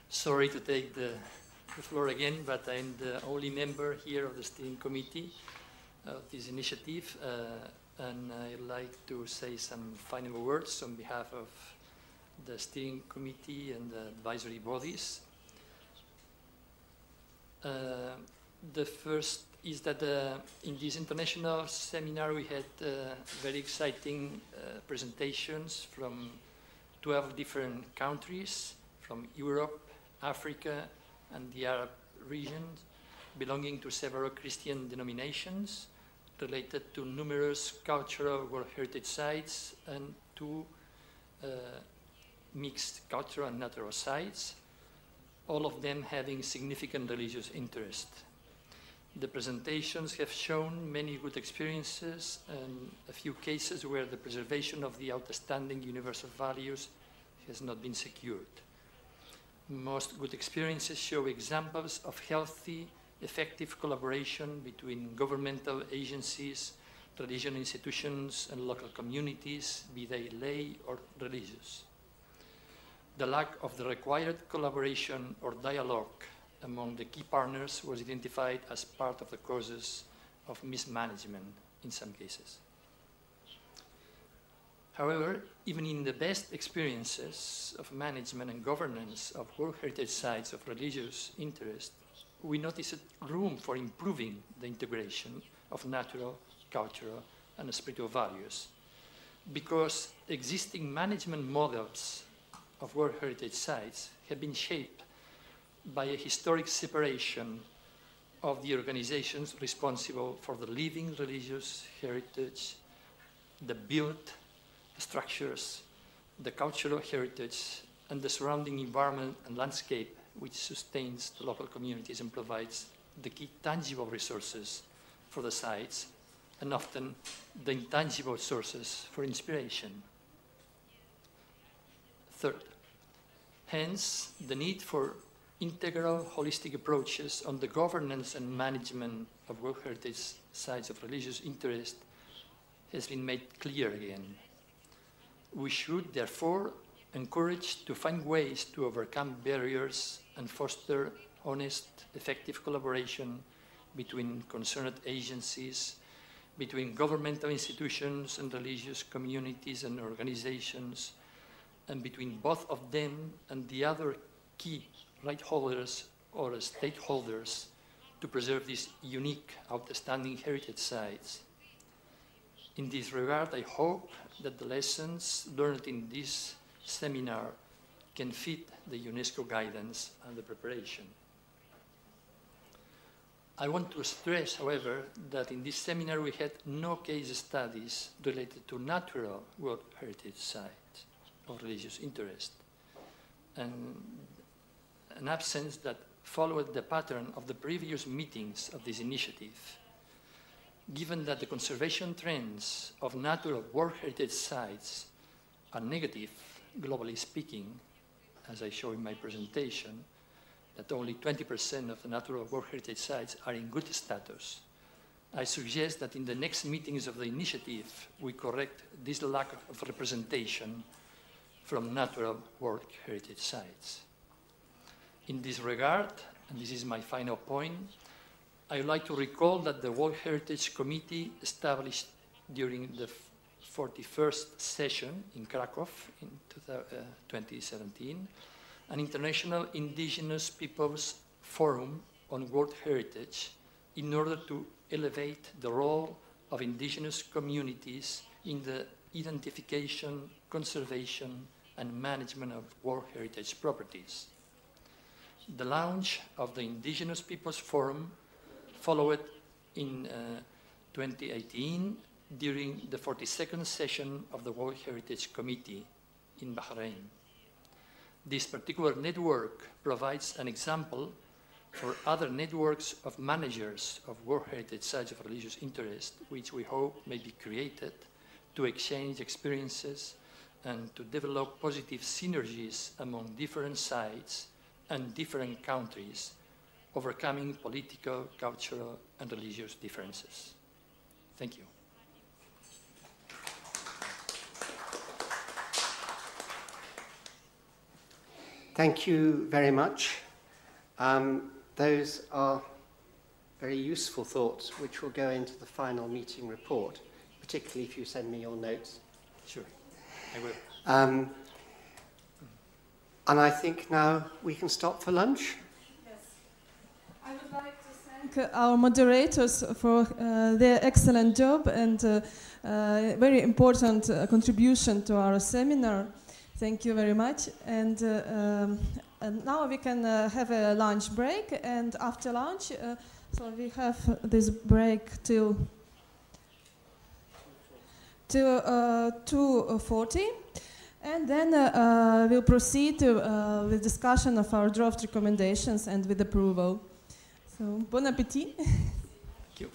sorry to take the floor again, but I'm the only member here of the steering committee of this initiative, and I'd like to say some final words on behalf of the steering committee and the advisory bodies. The first is that in this international seminar we had very exciting presentations from 12 different countries from Europe, Africa, and the Arab regions, belonging to several Christian denominations, related to numerous cultural World Heritage sites and two mixed cultural and natural sites, all of them having significant religious interest. The presentations have shown many good experiences and a few cases where the preservation of the outstanding universal values has not been secured. Most good experiences show examples of healthy, effective collaboration between governmental agencies, religious institutions, and local communities, be they lay or religious. The lack of the required collaboration or dialogue among the key partners was identified as part of the causes of mismanagement in some cases. However, even in the best experiences of management and governance of World Heritage sites of religious interest, we noticed room for improving the integration of natural, cultural, and spiritual values, because existing management models of World Heritage sites have been shaped by a historic separation of the organizations responsible for the living religious heritage, the built structures, the cultural heritage, and the surrounding environment and landscape which sustains the local communities and provides the key tangible resources for the sites, and often the intangible sources for inspiration. Third, hence the need for integral, holistic approaches on the governance and management of World Heritage Sites of religious interest has been made clear again. We should, therefore, encourage to find ways to overcome barriers and foster honest, effective collaboration between concerned agencies, between governmental institutions and religious communities and organizations, and between both of them and the other key right holders or stakeholders to preserve these unique, outstanding heritage sites. In this regard, I hope that the lessons learned in this seminar can fit the UNESCO guidance and the preparation. I want to stress, however, that in this seminar we had no case studies related to natural World Heritage Sites of religious interest, and an absence that followed the pattern of the previous meetings of this initiative. Given that the conservation trends of natural World Heritage Sites are negative, globally speaking, as I show in my presentation, that only 20% of the natural World Heritage Sites are in good status, I suggest that in the next meetings of the initiative, we correct this lack of representation from natural World Heritage Sites. In this regard, and this is my final point, I would like to recall that the World Heritage Committee established during the 41st session in Krakow in 2017 an International Indigenous Peoples Forum on World Heritage in order to elevate the role of indigenous communities in the identification, conservation, and management of World Heritage properties. The launch of the Indigenous Peoples Forum followed in 2018 during the 42nd session of the World Heritage Committee in Bahrain. This particular network provides an example for other networks of managers of World Heritage Sites of religious interest, which we hope may be created to exchange experiences and to develop positive synergies among different sites and different countries, overcoming political, cultural, and religious differences. Thank you. Thank you very much. Those are very useful thoughts which will go into the final meeting report, particularly if you send me your notes. Sure, I will. And I think now we can stop for lunch. Yes. I would like to thank our moderators for their excellent job and very important contribution to our seminar. Thank you very much. And now we can have a lunch break. And after lunch, so we have this break till 2:40. And then we'll proceed with discussion of our draft recommendations and with approval. So, bon appétit. Thank you.